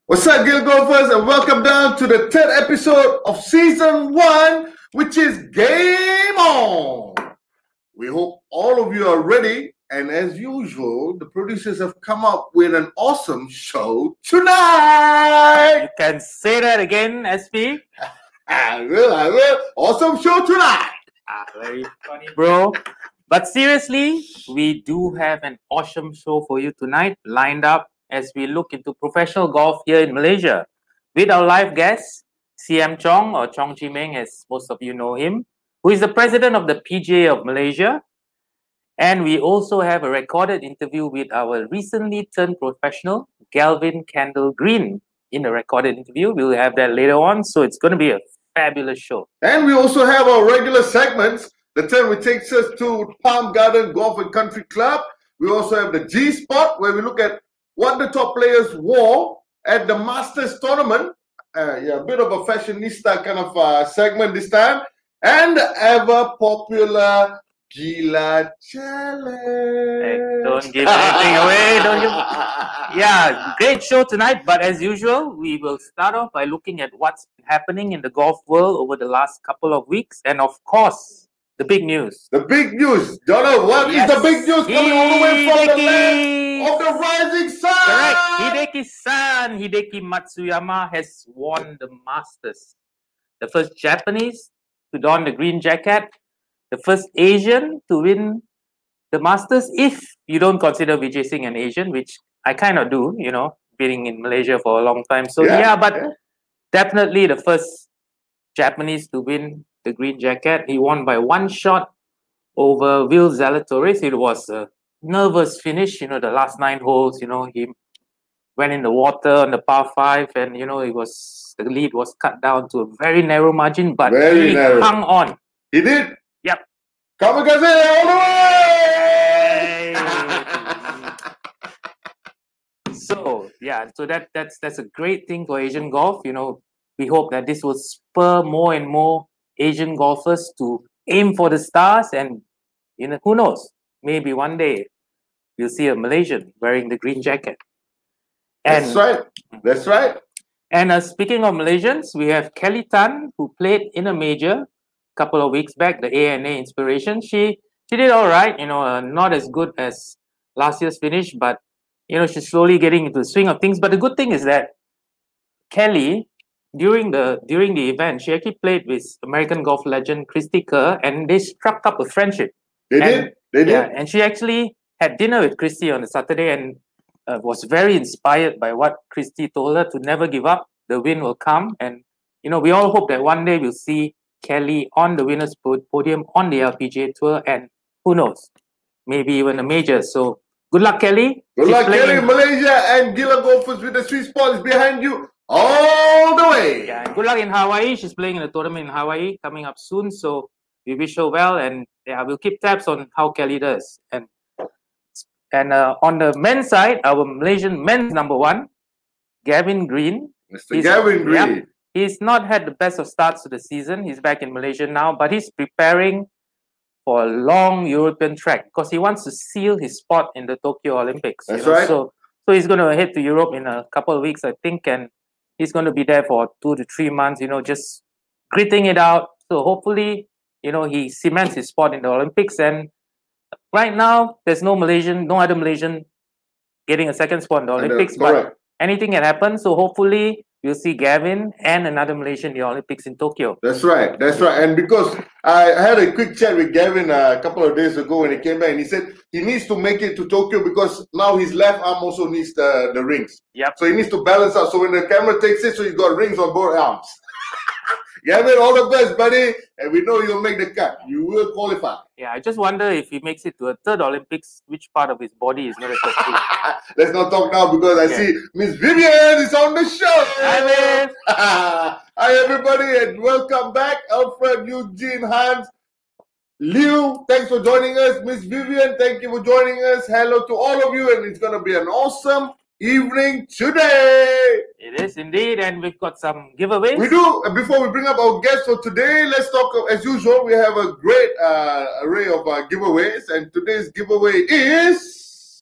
What's up, Guild Golfers, and welcome down to the 10th episode of Season 1, which is Game On! We hope all of you are ready, and as usual, the producers have come up with an awesome show tonight! You can say that again, SP. I will. Awesome show tonight! Very funny, bro. But seriously, we do have an awesome show for you tonight lined up as we look into professional golf here in Malaysia. With our live guest, CM Chong, or Chong Chee Ming, as most of you know him, who is the president of the PGA of Malaysia. And we also have a recorded interview with our recently turned professional, Galvin Kendall Green, in a recorded interview. We'll have that later on, so it's going to be a fabulous show. And we also have our regular segments, the time which takes us to Palm Garden Golf and Country Club. We also have the G Spot, where we look at what the top players wore at the Masters tournament. A bit of a fashionista kind of segment this time. And the ever popular Gila Challenge. Hey, don't give anything away. Yeah, great show tonight. But as usual, we will start off by looking at what's happening in the golf world over the last couple of weeks. And of course, the big news. The big news. Donald, what is the big news coming all the way from the land of the rising sun? Correct. Hideki's son, Hideki Matsuyama, has won the Masters. The first Japanese to don the green jacket. The first Asian to win the Masters, if you don't consider Vijay Singh an Asian, which I kind of do, you know, being in Malaysia for a long time. So definitely the first Japanese to win the green jacket. He won by one shot over Will Zalatoris. It was a nervous finish, you know, the last 9 holes, you know, he went in the water on the par 5, and, you know, the lead was cut down to a very narrow margin, but he hung on. He did? Yep. Kamikaze all the way! So, yeah, so that's a great thing for Asian golf. You know, we hope that this will spur more and more Asian golfers to aim for the stars, and, you know, who knows, maybe one day you'll see a Malaysian wearing the green jacket. And, That's right. And speaking of Malaysians, we have Kelly Tan, who played in a major a couple of weeks back, the ANA Inspiration. She did all right, you know, not as good as last year's finish, but, you know, she's slowly getting into the swing of things. But the good thing is that Kelly, during the event, she actually played with American golf legend Christy Kerr, and they struck up a friendship. They did. And she actually had dinner with Christy on the Saturday, and was very inspired by what Christy told her, to never give up. The win will come, and, you know, we all hope that one day we'll see Kelly on the winners' podium on the LPGA Tour, and who knows, maybe even a major. So good luck, Kelly. Good luck, Kelly. Malaysia and Gila golfers with the sweet spot is behind you all the way. Yeah, and good luck in Hawaii. She's playing in a tournament in Hawaii coming up soon, so we wish her well, and yeah, we'll keep tabs on how Kelly does. And on the men's side, our Malaysian men's #1, Gavin Green. Gavin Green. Yeah, he's not had the best of starts to the season. He's back in Malaysia now, but he's preparing for a long European trek because he wants to seal his spot in the Tokyo Olympics. That's right. So he's going to head to Europe in a couple of weeks, I think, and he's going to be there for 2 to 3 months, you know, just gritting it out. So hopefully, you know, he cements his spot in the Olympics. And right now, there's no other Malaysian getting a second spot in the Olympics. But anything can happen. So hopefully, we'll see Gavin and another Malaysian in the Olympics in Tokyo. That's right. And because I had a quick chat with Gavin a couple of days ago when he came back, and he said he needs to make it to Tokyo because now his left arm also needs the rings. Yep. So he needs to balance out. So when the camera takes it, so he's got rings on both arms. Gavin, all the best, buddy. And we know you'll make the cut. You will qualify. Yeah, I just wonder if he makes it to a third Olympics, which part of his body is going to touch. Let's not talk now because I see Miss Vivian is on the show. Hi, Viv. Hi, everybody, and welcome back. Alfred, Eugene, Hans, Liu, thanks for joining us. Miss Vivian, thank you for joining us. Hello to all of you, and it's going to be an awesome evening today. It is indeed, and we've got some giveaways. We do. Before we bring up our guests for today, let's talk. As usual, we have a great array of giveaways, and today's giveaway is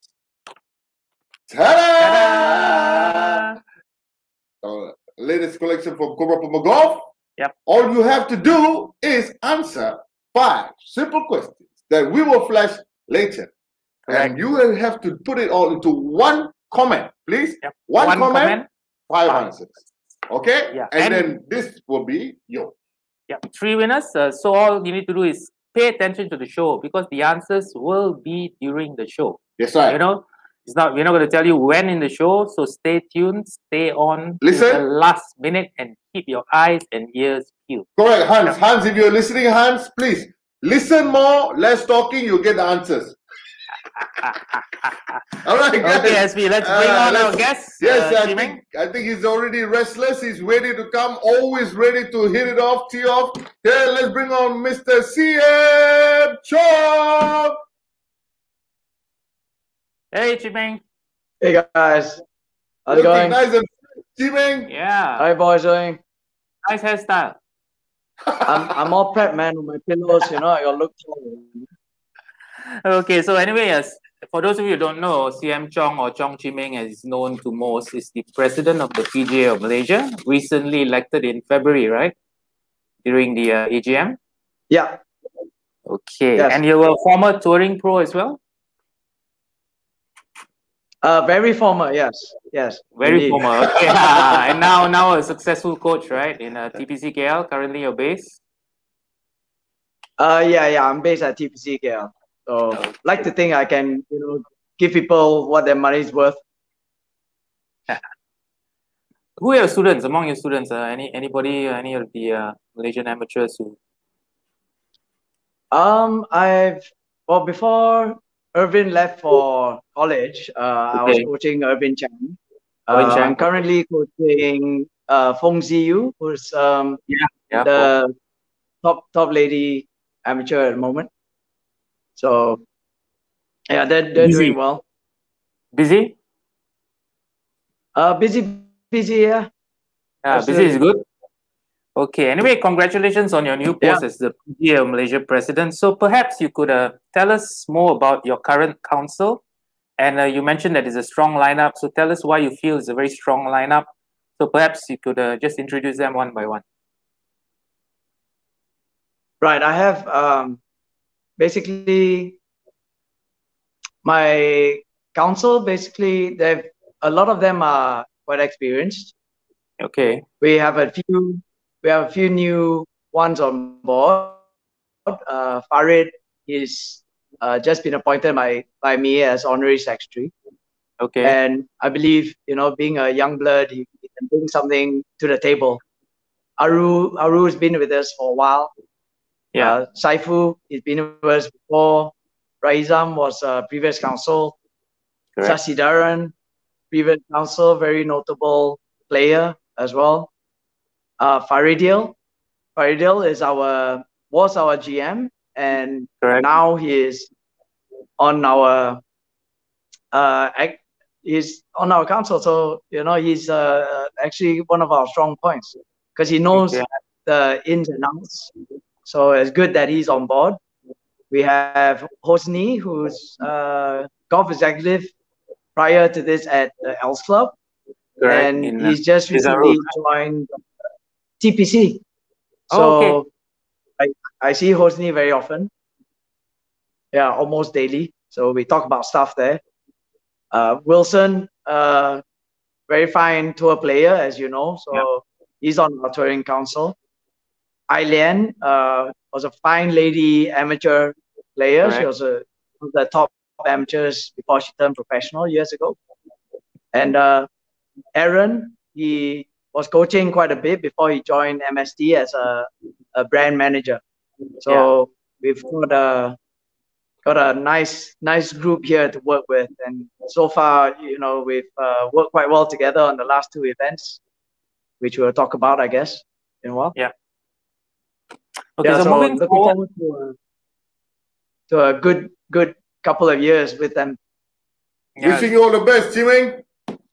ta-da! Latest collection from Cobra Puma Golf. Yep. All you have to do is answer 5 simple questions that we will flash later. Correct. And you will have to put it all into one comment, please. Yep. One comment, 5 answers. Okay? Yeah. And then this will be yours. Yeah, 3 winners. So all you need to do is pay attention to the show because the answers will be during the show. That's right. You know, we're not going to tell you when in the show, so stay tuned, stay on Listen. to the last minute and keep your eyes and ears peeled. Correct, Hans. Yeah. Hans, if you're listening, Hans, please listen more, less talking, you'll get the answers. All right, guys. Okay, SB, let's bring on our guests. Yes, I think he's already restless. He's ready to come, always ready to hit it off, tee off. Here, let's bring on Mr. CM Chong. Hey, Chee Ming. Hey, guys. How's it going? Nice and Chee Ming. Yeah. How you boys doing? Nice hairstyle. I'm all prepped, man, with my pillows, you know, I got look forward. Okay, so anyway, yes, for those of you who don't know, CM Chong or Chong Chee Ming, as is known to most, is the President of the PGA of Malaysia, recently elected in February, right? During the AGM? Yeah. Okay, yes. And you were a former touring pro as well? Very former, yes. Yes. Very indeed. former, okay. And now a successful coach, right? In TPC KL, currently your base? Yeah, I'm based at TPC KL. So like to think I can, you know, give people what their money is worth. Who are your students, among your students? Anybody, any of the Malaysian amateurs who? Before Irvin left for college, I was coaching Irvin Chang. I'm currently coaching Fong Ziyu, who's the top lady amateur at the moment. So yeah, they're doing well. Busy? Busy, yeah. Busy is good. Okay. Anyway, congratulations on your new post as the PGA of Malaysia president. So perhaps you could tell us more about your current council. And you mentioned that it's a strong lineup. So tell us why you feel it's a very strong lineup. So perhaps you could just introduce them one by one. Right. I have basically my council. Basically, a lot of them are quite experienced. Okay. We have a few new ones on board. Farid is just been appointed by me as honorary secretary. Okay. And I believe, you know, being a young blood, he can bring something to the table. Aru has been with us for a while. Yeah. Saifu, he's been with us before. Raizam was previous council. Sasidaran, previous council, very notable player as well. Faridil was our GM, and now he is on our council. So you know he's actually one of our strong points because he knows the ins and outs. So it's good that he's on board. We have Hosni, who's golf executive prior to this at the Els Club. And he's just recently joined TPC. So I see Hosni very often. Yeah, almost daily. So we talk about stuff there. Wilson, very fine tour player, as you know. So he's on our touring council. Aileen was a fine lady amateur player. She was one of the top amateurs before she turned professional years ago. And Aaron, he was coaching quite a bit before he joined MSD as a brand manager. So we've got a nice group here to work with, and so far, you know, we've worked quite well together on the last 2 events, which we'll talk about, I guess, in a while. Yeah. Okay, so moving looking forward to a good couple of years with them. Wishing you all the best, Chee Ming.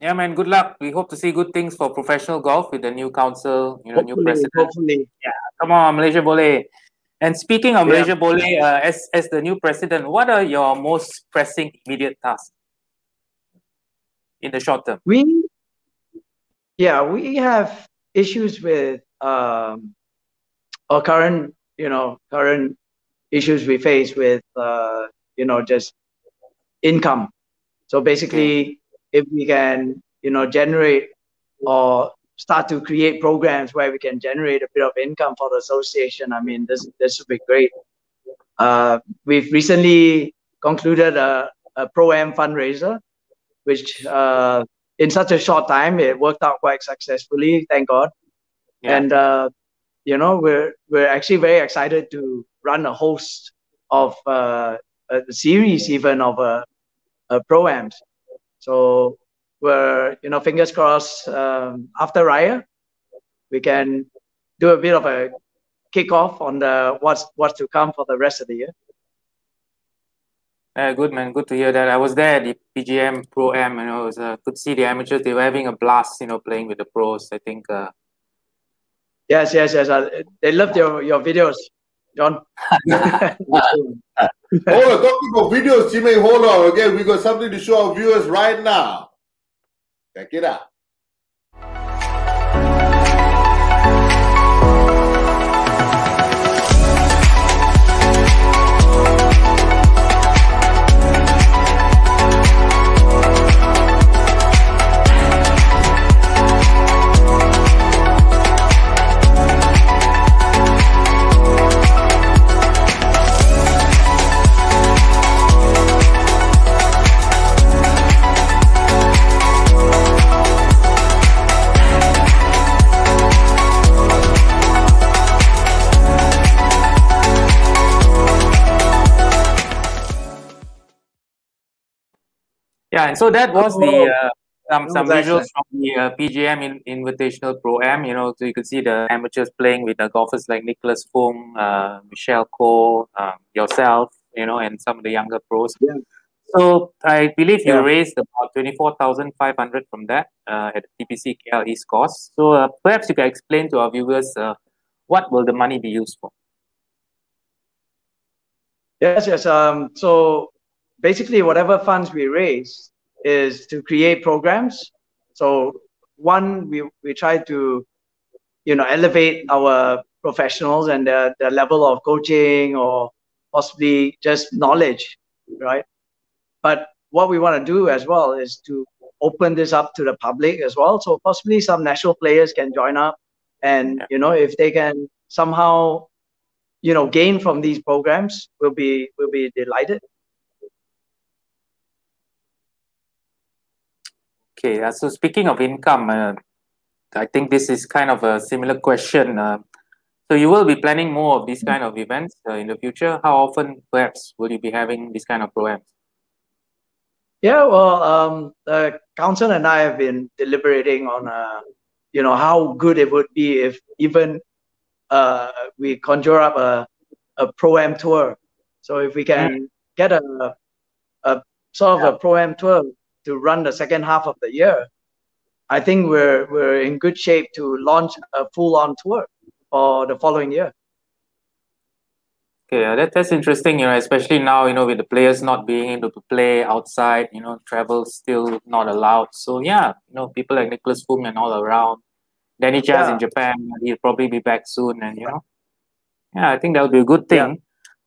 Yeah, man. Good luck. We hope to see good things for professional golf with the new council, new president. Hopefully. Yeah, come on, Malaysia Boleh. And speaking of Malaysia Boleh, as the new president, what are your most pressing immediate tasks in the short term? We have issues with our current issues we face with just income. So basically, if we can generate or start to create programs where we can generate a bit of income for the association, I mean, this would be great. We've recently concluded a Pro-Am fundraiser, which in such a short time, it worked out quite successfully, thank God. Yeah. And we're actually very excited to run a host of a series even of Pro-Ams. So we're fingers crossed, after Raya we can do a bit of a kickoff on the what's to come for the rest of the year. Good, man. Good to hear that. I was there at the PGM Pro-Am, it was good to see the amateurs. They were having a blast, playing with the pros. I think. Yes. They loved your videos, John. Hold on, talking about videos, Jimmy. Hold on. Okay, we got something to show our viewers right now. Check it out. Yeah, and so that was the some visuals from the PGM Invitational Pro-Am. So you could see the amateurs playing with the golfers like Nicholas Fung, Michelle Ko, yourself, and some of the younger pros. Yeah. So I believe you raised about 24,500 from that at the TPC KL East course. So perhaps you can explain to our viewers what will the money be used for? Yes. So basically, whatever funds we raise is to create programs. So one, we try to, elevate our professionals and the level of coaching or possibly just knowledge, right? But what we want to do as well is to open this up to the public as well. So possibly some national players can join up, and if they can somehow, gain from these programs, we'll be delighted. Okay, so speaking of income, I think this is kind of a similar question. So you will be planning more of these kind of events in the future. How often, perhaps, will you be having these kind of programs? Yeah, well, the council and I have been deliberating on, how good it would be if even we conjure up a Pro-Am tour. So if we can get a sort of a Pro-Am tour to run the second half of the year, I think we're in good shape to launch a full-on tour for the following year. Okay, that's interesting, especially now, with the players not being able to play outside, travel still not allowed. So yeah, people like Nicholas Fung and all around. Danny Chaz in Japan, he'll probably be back soon, and yeah, I think that'll be a good thing.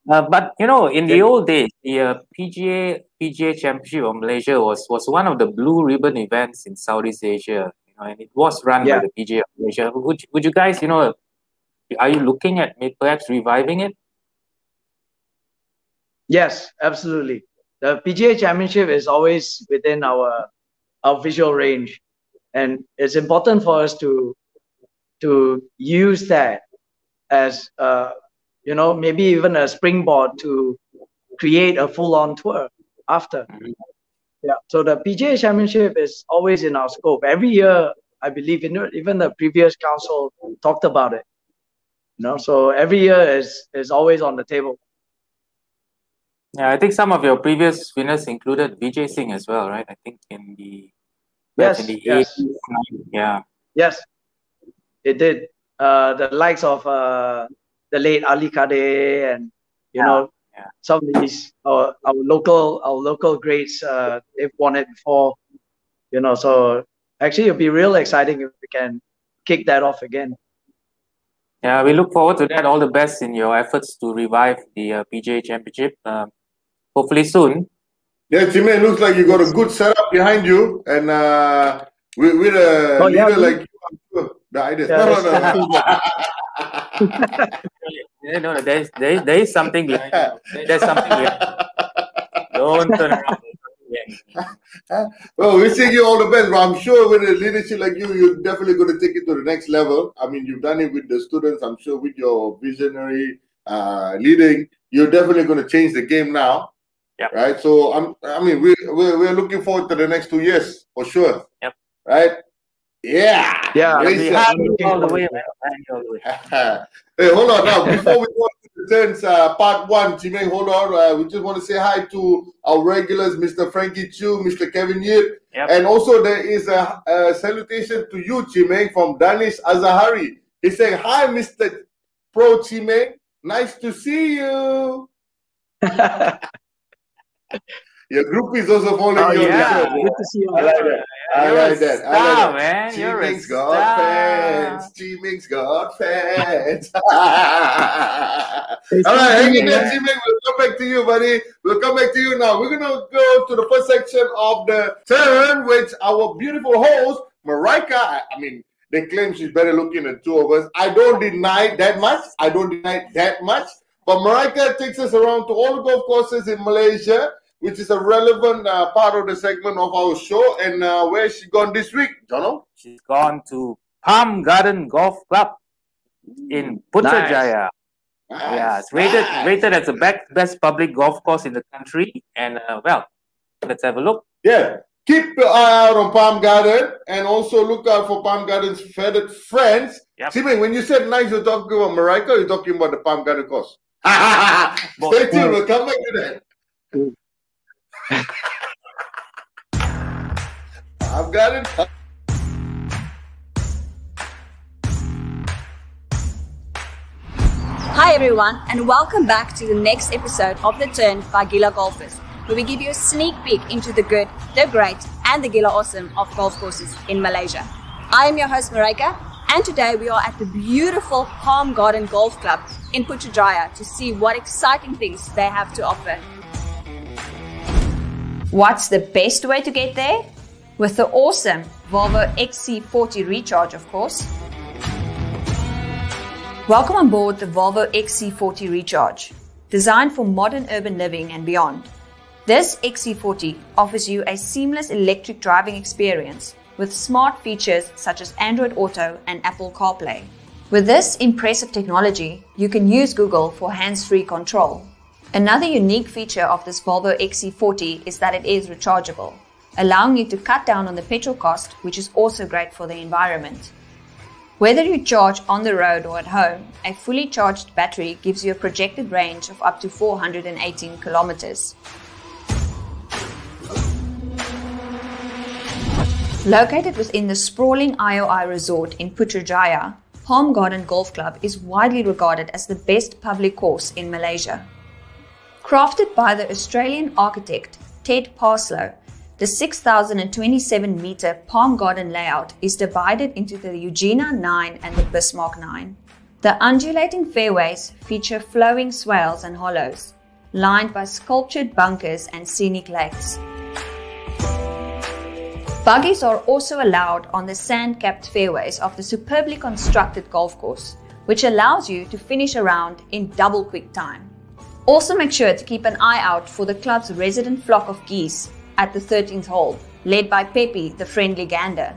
But in the old days, the PGA Championship of Malaysia was one of the blue ribbon events in Southeast Asia, and it was run by the PGA of Malaysia. Would you guys, are you looking at perhaps reviving it? Yes, absolutely. The PGA Championship is always within our visual range, and it's important for us to use that as maybe even a springboard to create a full-on tour after. Yeah. So the PGA Championship is always in our scope. Every year, I believe, even the previous council talked about it. So every year is always on the table. Yeah, I think some of your previous winners included Vijay Singh as well, right? I think in the back in the Yes. 80s. Yeah. Yes, it did. The likes of the late Ali Kade and you know some of these our local greats, they've won it before. You know, so actually it'll be real exciting if we can kick that off again. Yeah, we look forward to that. All the best in your efforts to revive the PGA Championship. Hopefully soon. Yeah, Jimmy, it looks like you got a good setup behind you, and with a leader like you, I'm sure the ideas. No. There is something behind you. There's something behind you. Don't turn around. Well, wishing you all the best. But I'm sure with a leadership like you, you're definitely going to take it to the next level. I mean, you've done it with the students. I'm sure with your visionary leading, you're definitely going to change the game now. Yep. Right. So we're looking forward to the next 2 years for sure. Yep. Right. Yeah. Yeah. All the way, man. Hey, hold on now. Before we go to the turns, part one, Chimeng, hold on. We just want to say hi to our regulars, Mr. Frankie Chu, Mr. Kevin Yip. Yep. And also there is a salutation to you, Chimeng, from Danish Azahari. He's saying, hi, Mr. Pro Chimeng. Nice to see you. Your group is also following you. Yeah. Good to see you. I like that. I like that. Star, man. You're a Chiming's star. got fans. Chiming's got fans. All right, hang in there, Chiming. We'll come back to you, buddy. We'll come back to you now. We're going to go to the first section of the turn, which our beautiful host, Marika, I mean, they claim she's better looking than two of us. I don't deny that much. But Marika takes us around to all the golf courses in Malaysia, which is a relevant part of the segment of our show. And where has she gone this week, Jono? She's gone to Palm Garden Golf Club in Putrajaya. Nice. Yeah, it's rated as the best public golf course in the country. And well, let's have a look. Yeah, keep your eye out on Palm Garden, and also look out for Palm Garden's feathered friends. Yep. Simei, when you said nice, you're talking about Marika, or you're talking about the Palm Garden course? Stay tuned. We'll come back to that. I've got it. Hi everyone, and welcome back to the next episode of The Turn by Gila Golfers, where we give you a sneak peek into the good, the great, and the Gila awesome of golf courses in Malaysia. I am your host Marika, and today we are at the beautiful Palm Garden Golf Club in Putrajaya to see what exciting things they have to offer. What's the best way to get there? With the awesome Volvo XC40 Recharge, of course. Welcome on board the Volvo XC40 Recharge, designed for modern urban living and beyond. This XC40 offers you a seamless electric driving experience with smart features such as Android Auto and Apple CarPlay. With this impressive technology, you can use Google for hands-free control. Another unique feature of this Volvo XC40 is that it is rechargeable, allowing you to cut down on the petrol cost, which is also great for the environment. Whether you charge on the road or at home, a fully charged battery gives you a projected range of up to 418 kilometers. Located within the sprawling IOI resort in Putrajaya, Palm Garden Golf Club is widely regarded as the best public course in Malaysia. Crafted by the Australian architect Ted Parslow, the 6,027-meter Palm Garden layout is divided into the Eugenia 9 and the Bismarck 9. The undulating fairways feature flowing swales and hollows, lined by sculptured bunkers and scenic lakes. Buggies are also allowed on the sand-capped fairways of the superbly constructed golf course, which allows you to finish a round in double quick time. Also make sure to keep an eye out for the club's resident flock of geese at the 13th hole, led by Pepe, the friendly gander.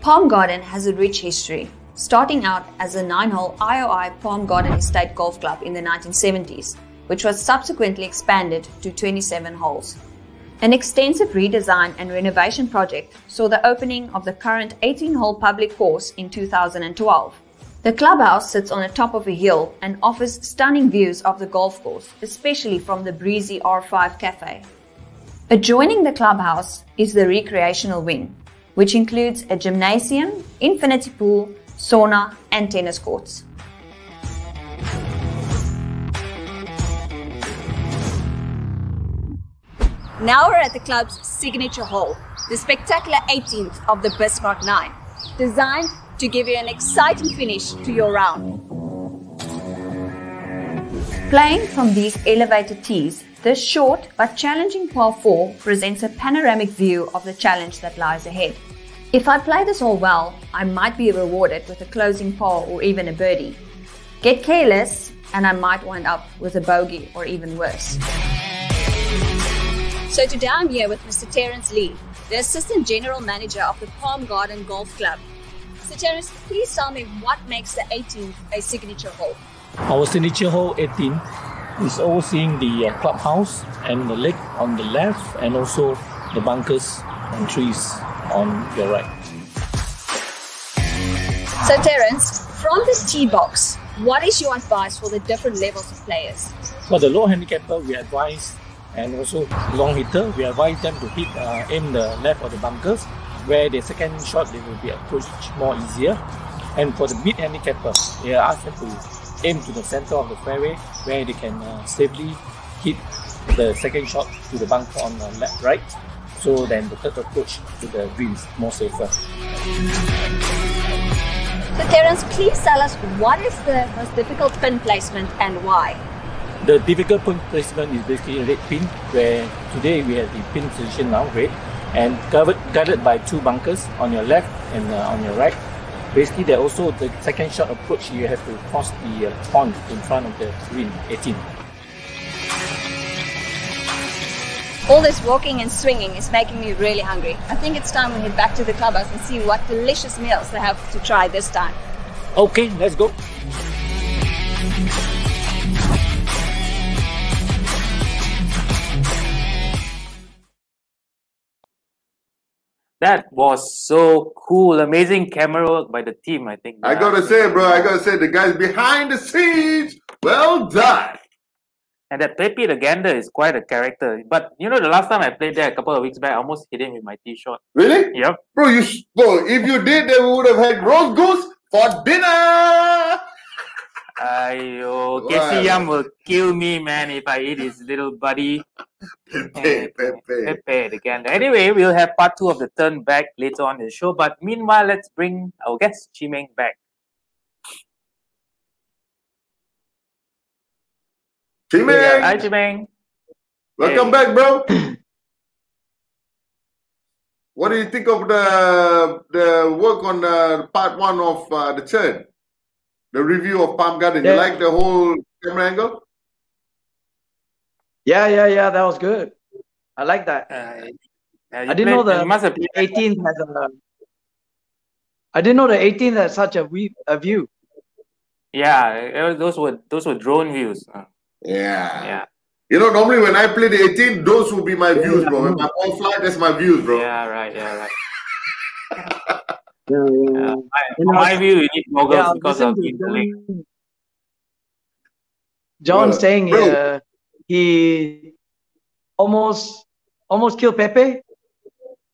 Palm Garden has a rich history, starting out as a 9-hole IOI Palm Garden Estate Golf Club in the 1970s, which was subsequently expanded to 27 holes. An extensive redesign and renovation project saw the opening of the current 18-hole public course in 2012. The clubhouse sits on the top of a hill and offers stunning views of the golf course, especially from the breezy R5 cafe. Adjoining the clubhouse is the recreational wing, which includes a gymnasium, infinity pool, sauna and tennis courts. Now we're at the club's signature hole, the spectacular 18th of the Bismarck 9, designed to give you an exciting finish to your round. Playing from these elevated tees, this short but challenging par 4 presents a panoramic view of the challenge that lies ahead. If I play this hole well, I might be rewarded with a closing par or even a birdie. Get careless and I might wind up with a bogey or even worse. So today I'm here with Mr. Terence Lee, the Assistant General Manager of the Palm Garden Golf Club. Mr. Terence, please tell me what makes the 18th a signature hole. Our signature hole 18 is overseeing the clubhouse and the lake on the left, and also the bunkers and trees on your right. So Terence, from this tee box, what is your advice for the different levels of players? For the low handicapper, we advise, and also long hitter, we advise them to hit aim the left of the bunkers, where the second shot they will be approached more easier. And for the mid handicapper, we ask them to aim to the center of the fairway, where they can safely hit the second shot to the bunker on the left, right. So then the third approach to the green is more safer. So Terence, please tell us what is the most difficult pin placement and why? The difficult pin placement is basically a red pin, where today we have the pin position now red, and guarded by two bunkers on your left and on your right. Basically, there also the second shot approach, you have to cross the pond in front of the green 18. All this walking and swinging is making me really hungry. I think it's time we head back to the clubhouse and see what delicious meals they have to try this time. Okay, let's go. That was so cool. Amazing camera work by the team, I think. I gotta say, bro, the guys behind the scenes, well done. And that Pepe the Gander is quite a character. But you know, the last time I played there a couple of weeks back, I almost hit him with my tee shot. Really? Yep. Bro, if you did, then we would have had roast goose for dinner. Ayo, Casey Yam will kill me, man, if I eat his little buddy. Pepe. Pepe the Gander. Anyway, we'll have part 2 of the turn back later on in the show. But meanwhile, let's bring our guest, Chee Ming, back. Chee Ming. Hi, Chee Ming. Welcome back, bro. What do you think of the work on part 1 of the turn? The review of Palm Garden. Yeah. You like the whole camera angle? Yeah, that was good. I like that. I didn't know the 18th has I didn't know the 18th had such a view. Yeah, those were drone views. Yeah. You know, normally when I play the 18th, those will be my views, bro. When my ball fly, that's my views, bro. Yeah, right. My view, you need goggles because of the link. John saying he almost killed Pepe.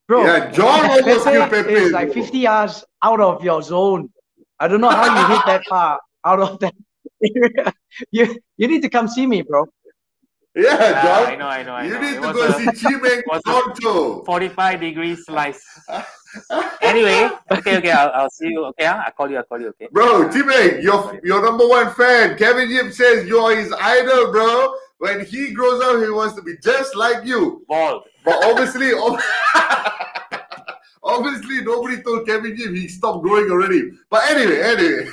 Bro, yeah, John almost killed Pepe. It's like 50 yards out of your zone. I don't know how you hit that far out of that area. You need to come see me, bro. Yeah, John. I know. You need to go see Chee Ming Tonto. 45-degree slice. Anyway, okay, I'll see you. Okay, I'll call you. Okay. Bro, Chee Ming, your number 1 fan, Kevin Yip, says you're his idol, bro. When he grows up, he wants to be just like you. Bald. But obviously, obviously, nobody told Kevin Yip he stopped growing already. But anyway.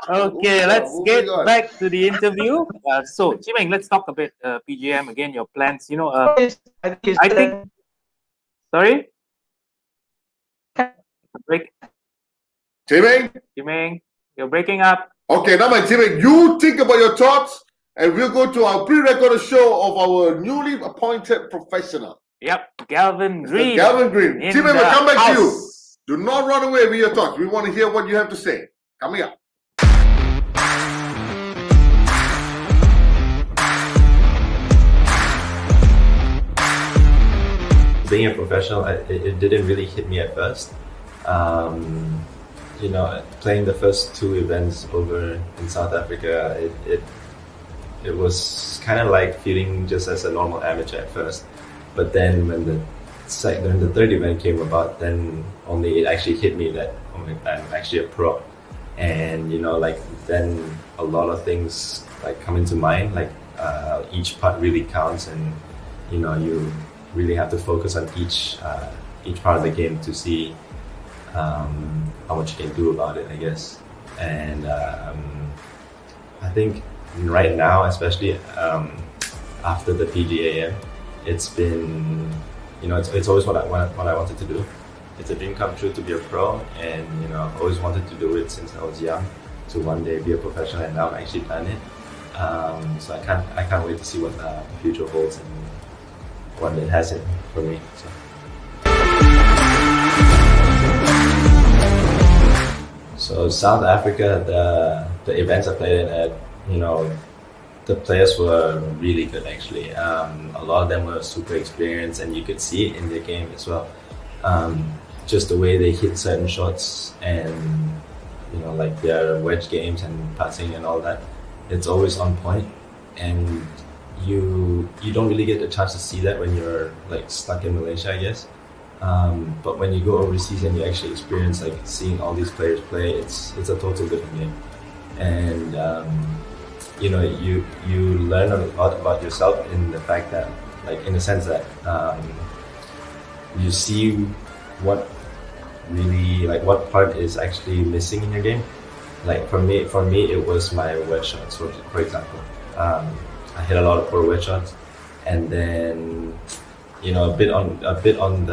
Okay, let's get back to the interview. So, Chee Ming, let's talk a bit PGM again. Your plans, you know. I think. Sorry. Chee Ming, you're breaking up. Okay, now my Chee Ming, you think about your thoughts, and we'll go to our pre-recorded show of our newly appointed professional. Yep, Galvin Green. Galvin Green. Chee Ming, we'll come back to you. Do not run away with your thoughts. We want to hear what you have to say. Coming up. being a professional, it didn't really hit me at first. You know, playing the first 2 events over in South Africa, it was kind of like feeling just as a normal amateur at first. But then when the 3rd event came about, then only it actually hit me that, oh my, I'm actually a pro. And you know, like then a lot of things like come into mind, like each putt really counts, and you know, you really have to focus on each part of the game to see how much you can do about it, I guess. And I think right now, especially after the PGA, it's been, you know, it's always what I wanted to do. It's a dream come true to be a pro, and you know, I've always wanted to do it since I was young, to one day be a professional, and now I've actually done it. So I can't wait to see what the future holds and what it has in for me. So South Africa, the events I played at, you know, the players were really good actually. A lot of them were super experienced, and you could see it in their game as well. Just the way they hit certain shots, and you know, like their wedge games and putting and all that, it's always on point. And you don't really get the chance to see that when you're like stuck in Malaysia, I guess. But when you go overseas and you actually experience like seeing all these players play, it's a total different game. And you know, you learn a lot about yourself in the fact that, like, in the sense that you see what really, like, what part is actually missing in your game. Like for me it was my wedge shots, for example. I hit a lot of poor wedge shots, and then, you know, a bit on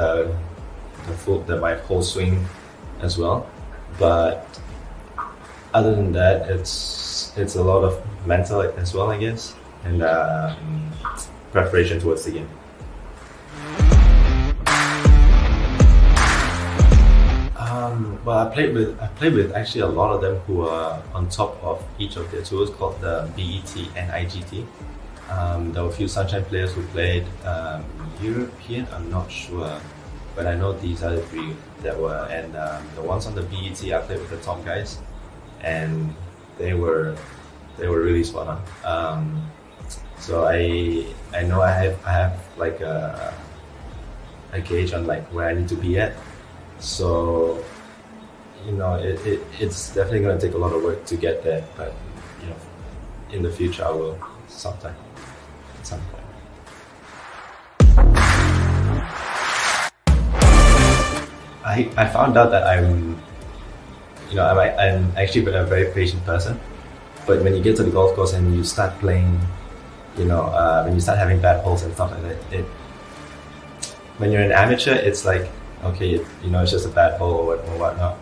my whole swing as well. But other than that, it's a lot of mental as well, I guess, and preparation towards the game. Well, I played with actually a lot of them who are on top of each of their tours, called the BET and IGT. There were a few Sunshine players who played. European, I'm not sure, but I know these are the 3 that were. And the ones on the BET, I played with the top guys, and they were really spot on. So I know I have like a gauge on like where I need to be at. So, you know, it's definitely going to take a lot of work to get there, but you know, in the future I will sometime, at some point. I found out that I'm actually a very patient person, but when you get to the golf course and you start playing, you know, when you start having bad holes and stuff like that, when you're an amateur, it's like, okay, you know, it's just a bad hole or whatnot.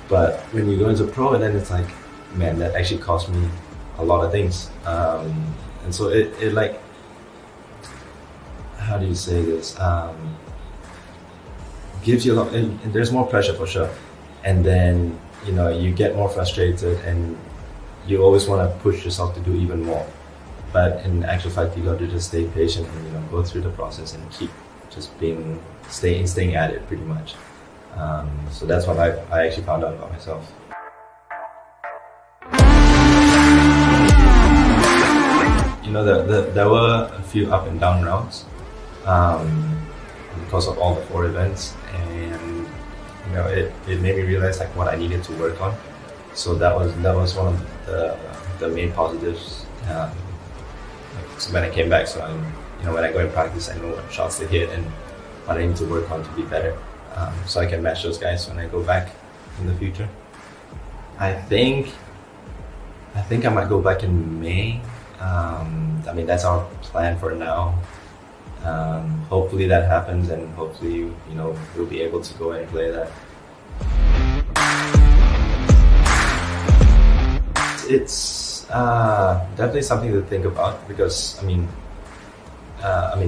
But when you go into pro, then it's like, man, that actually cost me a lot of things. And so it like, how do you say this? Gives you a lot, and there's more pressure for sure. And then, you know, you get more frustrated, and you always want to push yourself to do even more. But in actual fact, you got to just stay patient and, you know, go through the process and keep just staying at it pretty much. So that's what I actually found out about myself. You know, there were a few up and down rounds because of all the 4 events, and you know, it made me realize like what I needed to work on. So that was one of the main positives. So when I came back, so you know, when I go in practice, I know what shots to hit and what I need to work on to be better, so I can match those guys when I go back in the future. I think I might go back in May. I mean, that's our plan for now. Hopefully that happens, and hopefully, you know, we'll be able to go and play that. It's definitely something to think about, because I mean,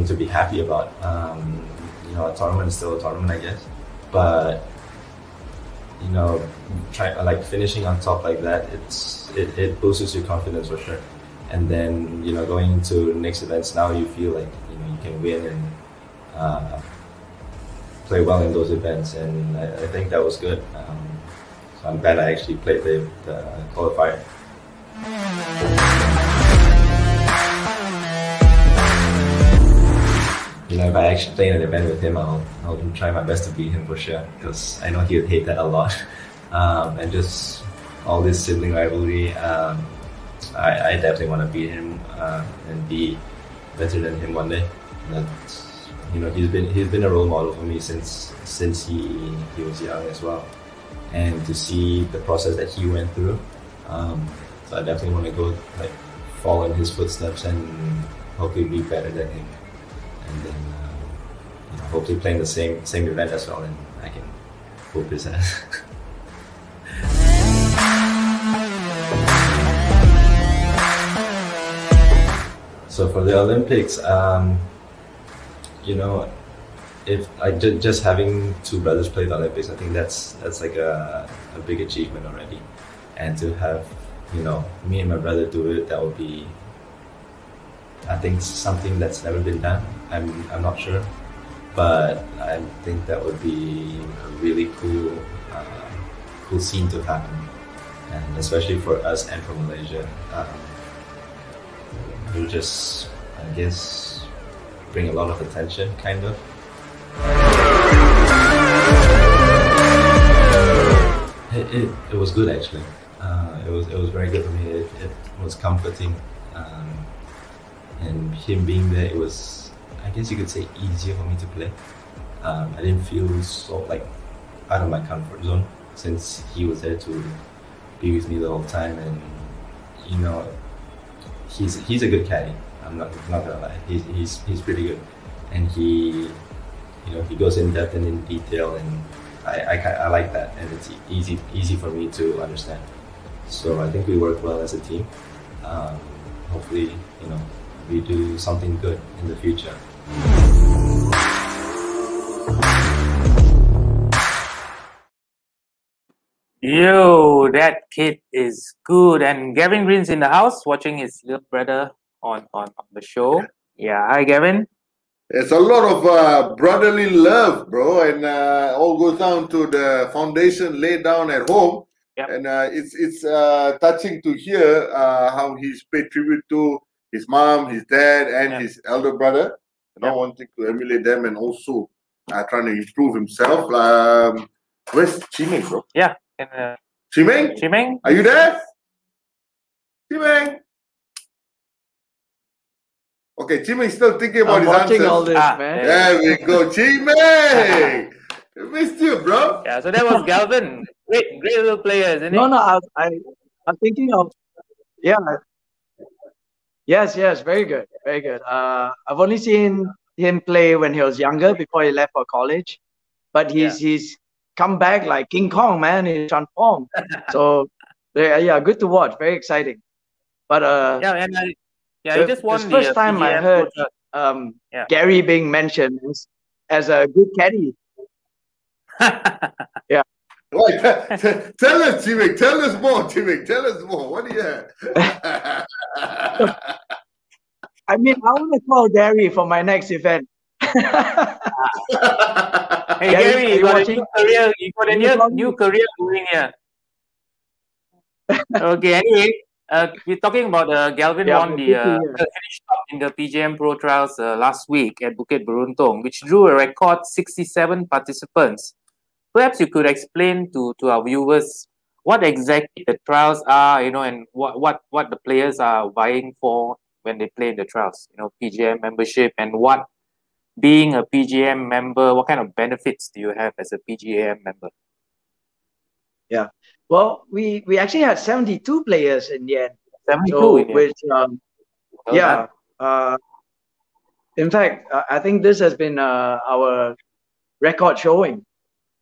to be happy about. You know, a tournament is still a tournament, I guess. But you know, finishing on top like that, it boosts your confidence for sure. And then, you know, going into next events, now you feel like, you know, you can win, and play well in those events, and I think that was good. So I'm glad I actually played the qualifier. You know, if I actually play in an event with him, I'll try my best to beat him for sure, because I know he would hate that a lot. And just all this sibling rivalry, I definitely want to beat him and be better than him one day. That's, you know, he's been a role model for me since he was young as well, and to see the process that he went through. So I definitely want to go like follow in his footsteps and hopefully be better than him, and then you know, hopefully playing the same event as well, and I can whoop his ass. So for the Olympics, you know, if I did just having two brothers play the Olympics, I think that's like a big achievement already. And to have, you know, me and my brother do it, that would be, I think, something that's never been done. I'm not sure, but I think that would be a really cool scene to happen, and especially for us and for Malaysia. It will just, I guess, bring a lot of attention, kind of. It was good actually. It was very good for me. It was comforting, and him being there, it was, I guess you could say, easier for me to play. I didn't feel so like out of my comfort zone, since he was there to be with me the whole time, and you know, he's a good caddy. I'm not gonna lie. He's pretty good, and he, you know, he goes in depth and in detail, and I like that, and it's easy for me to understand. So I think we work well as a team. Hopefully, you know, we do something good in the future. Yo, that kid is good. And Gavin Green's in the house watching his little brother on the show. Yeah, hi Gavin. It's a lot of brotherly love, bro, and all goes down to the foundation laid down at home. Yep. And it's touching to hear how he's paid tribute to his mom, his dad, and his elder brother. You know, wanting to emulate them, and also trying to improve himself. Where's Chee Ming, bro? Yeah. Chee Ming? Chee Ming? Are you there? Chee Ming? Okay, Chee Ming's still thinking about his answers. All this, man. There we go, Chee Ming. I missed you, bro. Yeah, so that was Galvin. Great little player, isn't he? No, I'm thinking of, yeah. Yes, very good. I've only seen him play when he was younger, before he left for college, but he's come back like King Kong, man. He's transformed. So yeah, good to watch. Very exciting. But he just won the first time I heard Gary being mentioned as a good caddy. Yeah. Wait, tell us, Chee Ming. Tell us more, Chee Ming. Tell us more. What do you have? I mean, I want to call Gary for my next event. Hey Gary, you got a new career. You got a new career going here. Okay. Anyway, we're talking about Galvin won finished top in the PGM Pro Trials last week at Bukit Beruntung, which drew a record 67 participants. Perhaps you could explain to our viewers what exactly the trials are, you know, and what the players are vying for when they play in the trials. You know, PGM membership, and what being a PGM member, what kind of benefits do you have as a PGM member? Yeah, well, we actually had 72 players in the end. 72, so, which in fact, I think this has been our record showing.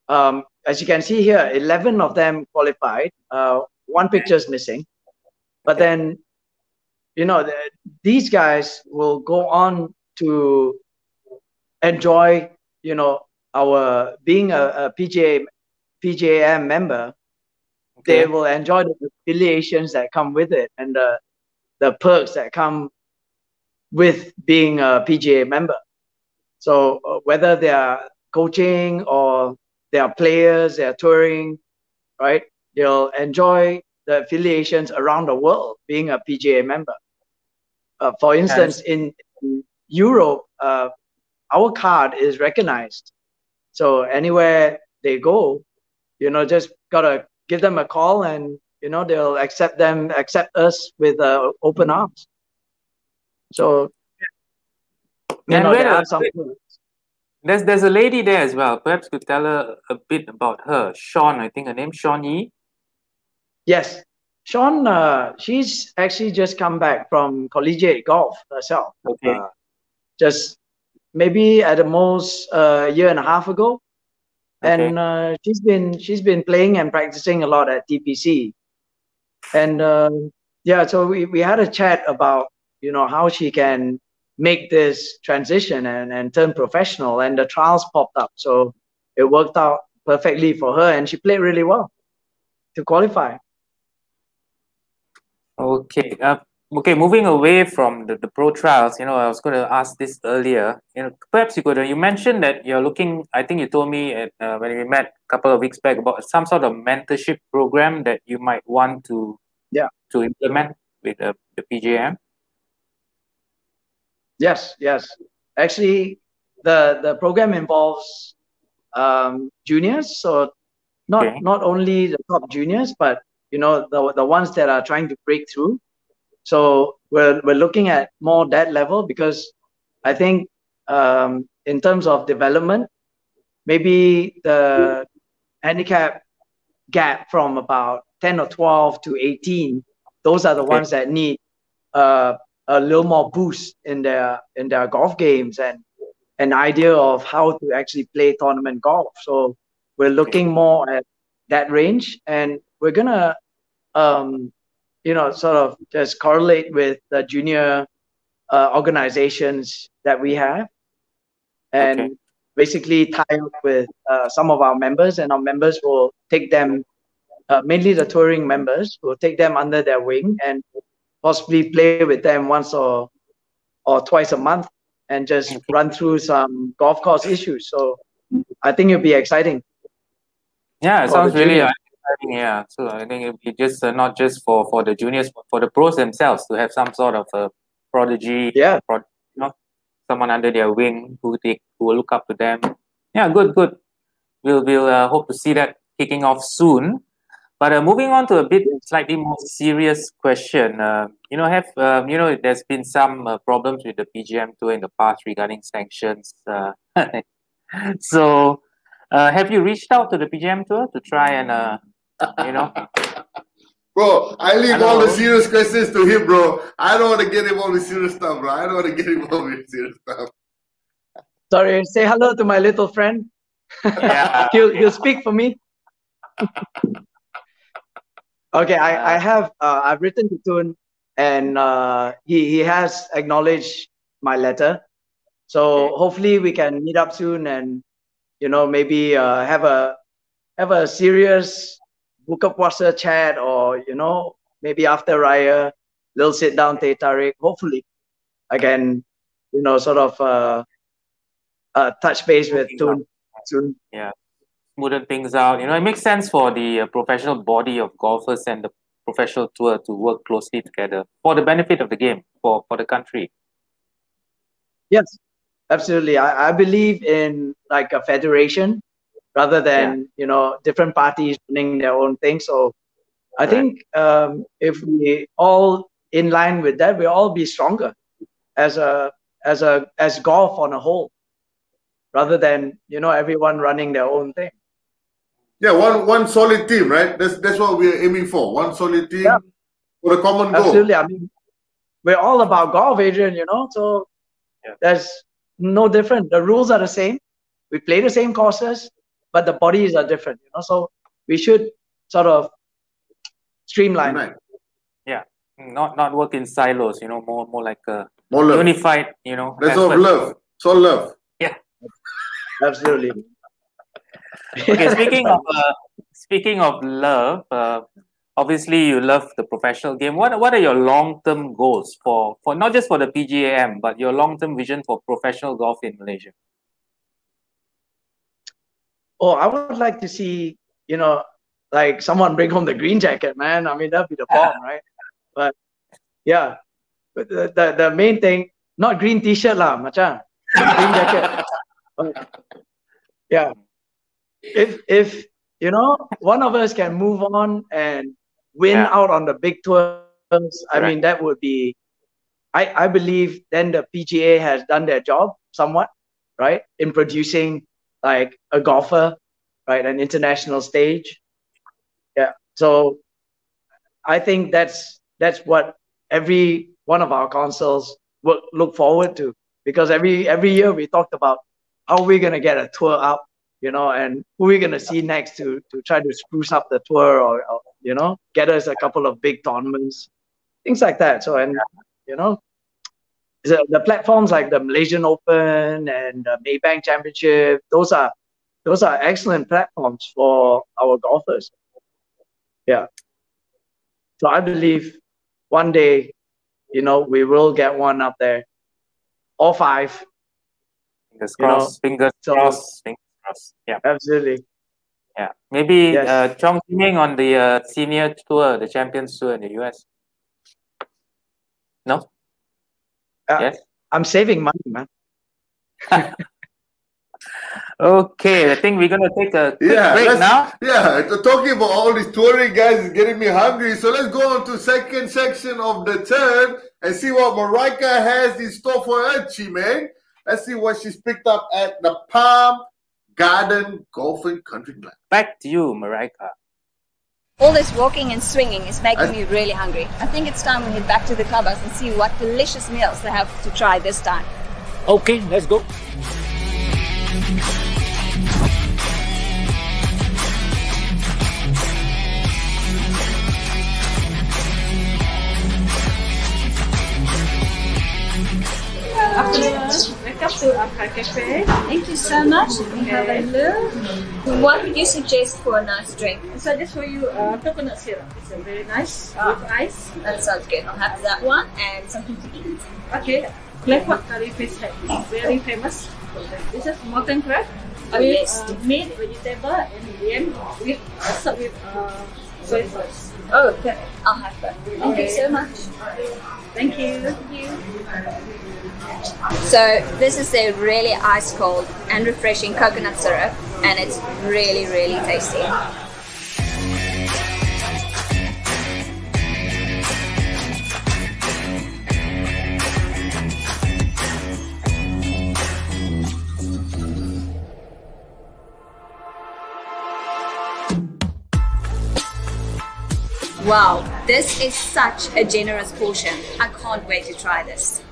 As you can see here, 11 of them qualified. One picture is missing, but then, you know, these guys will go on to enjoy, you know, our being a PGAM member. Okay. They will enjoy the affiliations that come with it, and the perks that come with being a PGA member. So whether they are coaching or they are players, they are touring, right? They'll enjoy the affiliations around the world being a PGA member. For instance, in Europe, our card is recognized. So anywhere they go, just gotta give them a call and, they'll accept us with open arms. So, they have some. There's a lady there as well. Perhaps you could tell her a bit about her. Sean, I think her name, Sean Yi. Yes. Sean, she's actually just come back from collegiate golf herself. Okay. Just maybe at the most a year and a half ago. Okay. And she's been playing and practicing a lot at TPC. And so we had a chat about, how she can make this transition and turn professional, and the trials popped up. So it worked out perfectly for her, and she played really well to qualify. Okay. Okay, moving away from the pro trials, I was going to ask this earlier. Perhaps you mentioned that you're looking, I think you told me when we met a couple of weeks back, about some sort of mentorship program that you might want to implement with the PGM. Yes. Actually, the program involves juniors, so not only the top juniors, but the ones that are trying to break through. So we're looking at more that level, because I think in terms of development, maybe the handicap gap from about 10 or 12 to 18, those are the ones that need a little more boost in their golf games and an idea of how to actually play tournament golf. So we're looking more at that range, and we're gonna sort of just correlate with the junior organizations that we have, and basically tie up with some of our members, and our members will take them, mainly the touring members, will take them under their wing and possibly play with them once or twice a month and just run through some golf course issues. So I think it'll be exciting. Yeah, it sounds really exciting. Yeah, so I think it'll be just not just for the juniors, but for the pros themselves to have some sort of a prodigy. Yeah. Someone under their wing who will look up to them. Yeah, good. We'll hope to see that kicking off soon. But moving on to a bit slightly more serious question, there's been some problems with the PGM Tour in the past regarding sanctions. So, have you reached out to the PGM Tour to try and, Bro, I leave all the serious questions to him, bro. I don't want to get involved with serious stuff, bro. I don't want to get involved with serious stuff. Sorry, say hello to my little friend. Yeah. he'll speak for me. Okay, I've written to Toon, and he has acknowledged my letter. So hopefully we can meet up soon, and maybe have a serious buka puasa chat, or maybe after Raya, little sit down teh tarik. Hopefully I can sort of touch base with Toon soon. Yeah. Smoothen things out. It makes sense for the professional body of golfers and the professional tour to work closely together for the benefit of the game, for the country. Yes, absolutely. I believe in like a federation rather than different parties running their own thing. So I think if we all in line with that, we'll all be stronger as golf on a whole, rather than everyone running their own thing. Yeah, one solid team, right? That's what we're aiming for. One solid team for a common goal. Absolutely. I mean, we're all about golf, Adrian, so there's no different. The rules are the same. We play the same courses, but the bodies are different, so we should sort of streamline. Right. Yeah. Not work in silos, more like a more love. Unified, That's all love. It's all love. Yeah. Absolutely. Okay, speaking of love, obviously you love the professional game. What are your long-term goals for not just for the PGAM, but your long-term vision for professional golf in Malaysia? Oh, I would like to see, you know, like someone bring home the green jacket, man. I mean, that'd be the bomb, right? But yeah, but the main thing, not green t-shirt lah, macam green jacket. But, yeah, if you know, one of us can move on and win out on the big tours, I mean, that would be, I believe then the PGA has done their job somewhat, right, in producing like a golfer, right, an international stage. Yeah, so I think that's what every one of our consuls will look forward to, because every year we talked about how we're gonna get a tour up, you know, and who we're gonna see next to try to spruce up the tour, or you know, get us a couple of big tournaments, things like that. So, and you know, the platforms like the Malaysian Open and the Maybank Championship, those are excellent platforms for our golfers. Yeah. So I believe one day, you know, we will get one up there. All 5. Fingers crossed. Fingers crossed. Fingers crossed. Yeah. Absolutely. Yeah. Maybe Chong Chee Ming on the senior tour, the Champions Tour in the US. No? Yes. I'm saving money, man. Okay, I think we're gonna take a quick break now. Yeah, talking about all these touring guys is getting me hungry. So let's go on to second section of the turn and see what Marika has in store for her, Chee Ming. Let's see what she's picked up at the Palm Garden Golf and Country Club. Back to you, Marika. All this walking and swinging is making me really hungry. I think it's time we head back to the clubhouse and see what delicious meals they have to try this time. Okay, let's go. Afternoon. Welcome to our cafe. Thank you so much. Have a look. What would you suggest for a nice drink? I suggest for you coconut syrup. It's a very nice with ice. That sounds good. I'll have that one and something to eat. Okay. Claypot curry fish head is very famous. This is mutton crab. With meat, vegetable, and yam with served with soy sauce. Oh, okay. I'll have that. Thank you so much. Thank you. Thank you. So this is a really ice cold and refreshing coconut syrup, and it's really, really tasty. Wow, this is such a generous portion. I can't wait to try this.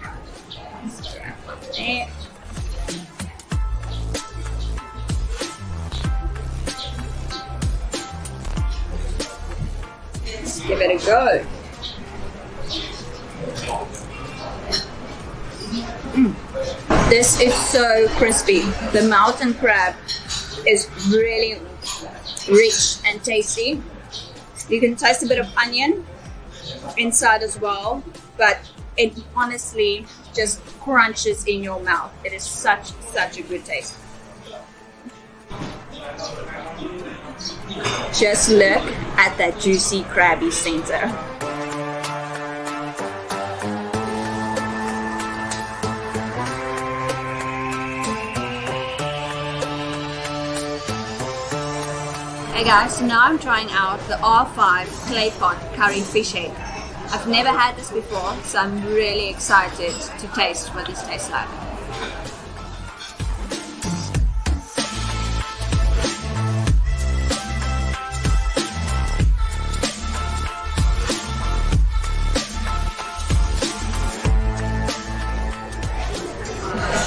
Let's give it a go. This is so crispy. The mountain crab is really rich and tasty. You can taste a bit of onion inside as well, but it honestly just crunches in your mouth. It is such a good taste. Just look at that juicy crabby center. Hey guys, so now I'm trying out the R5 clay pot curry fish head. I've never had this before, so I'm really excited to taste what this tastes like.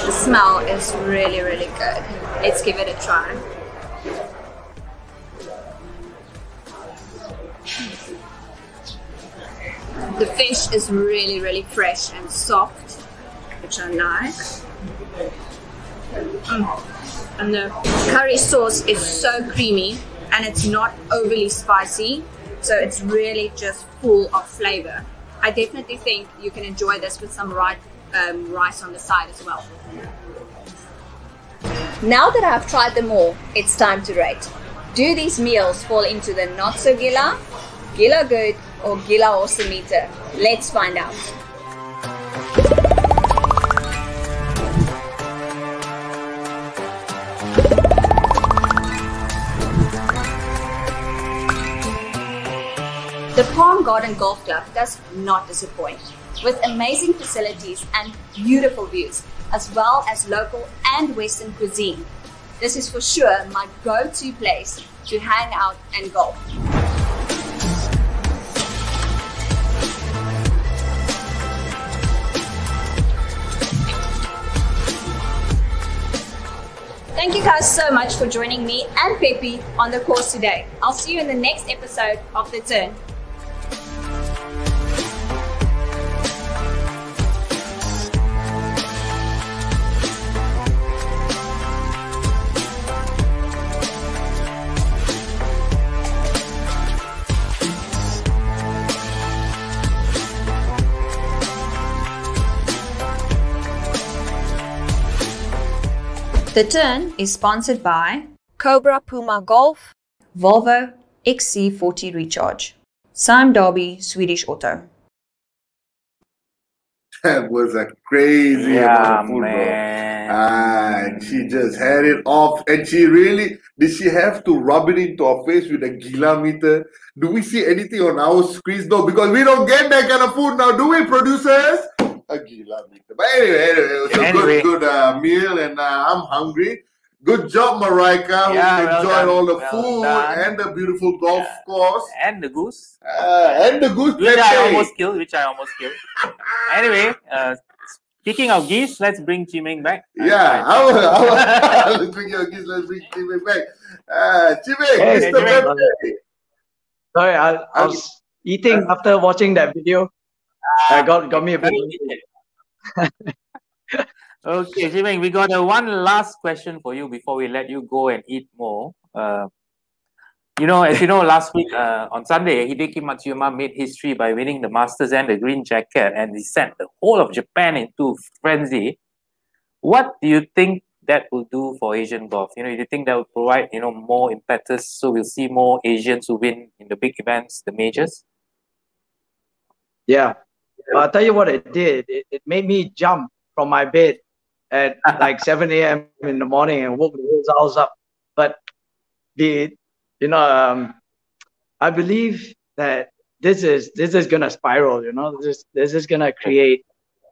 The smell is really, really good. Let's give it a try. The fish is really, really fresh and soft, which I like. And the curry sauce is so creamy and it's not overly spicy, so it's really just full of flavor. I definitely think you can enjoy this with some rice on the side as well. Now that I've tried them all, it's time to rate. Do these meals fall into the not so gila, gila good, or gila awesome meter? Let's find out. The Palm Garden Golf Club does not disappoint, with amazing facilities and beautiful views, as well as local and Western cuisine. This is for sure my go-to place to hang out and golf. Thank you guys so much for joining me and Pepe on the course today. I'll see you in the next episode of The Turn. The Turn is sponsored by Cobra Puma Golf, Volvo XC40 Recharge, Sime Darby Swedish Auto. That was a crazy amount of food, man. And she just had it off. And she really, did she have to rub it into her face with a gila meter? Do we see anything on our screens? No, because we don't get that kind of food now, do we, producers? A gila meter. But anyway, it was a good meal, and I'm hungry. Good job, Marika. Yeah, We enjoyed all the food and the beautiful golf course. And the goose. And the goose. Which I almost killed. Anyway, speaking of geese, let's bring Chee Ming back. Yeah, let's bring your geese. Let's bring Chee Ming back. Chee Ming, Hey, Mr. Pepe. Sorry, I was eating after watching that video. I got me a bit. Okay, Chee Ming, we got one last question for you before we let you go and eat more. As you know, last week on Sunday, Hideki Matsuyama made history by winning the Masters and the green jacket, and he sent the whole of Japan into frenzy. What do you think that will do for Asian golf? Do you think that will provide more impetus, so we'll see more Asians who win in the big events, the majors? Yeah, I'll tell you what it did. It made me jump from my bed at like 7 a.m. in the morning and woke the whole house up. But I believe that this is gonna spiral. This is gonna create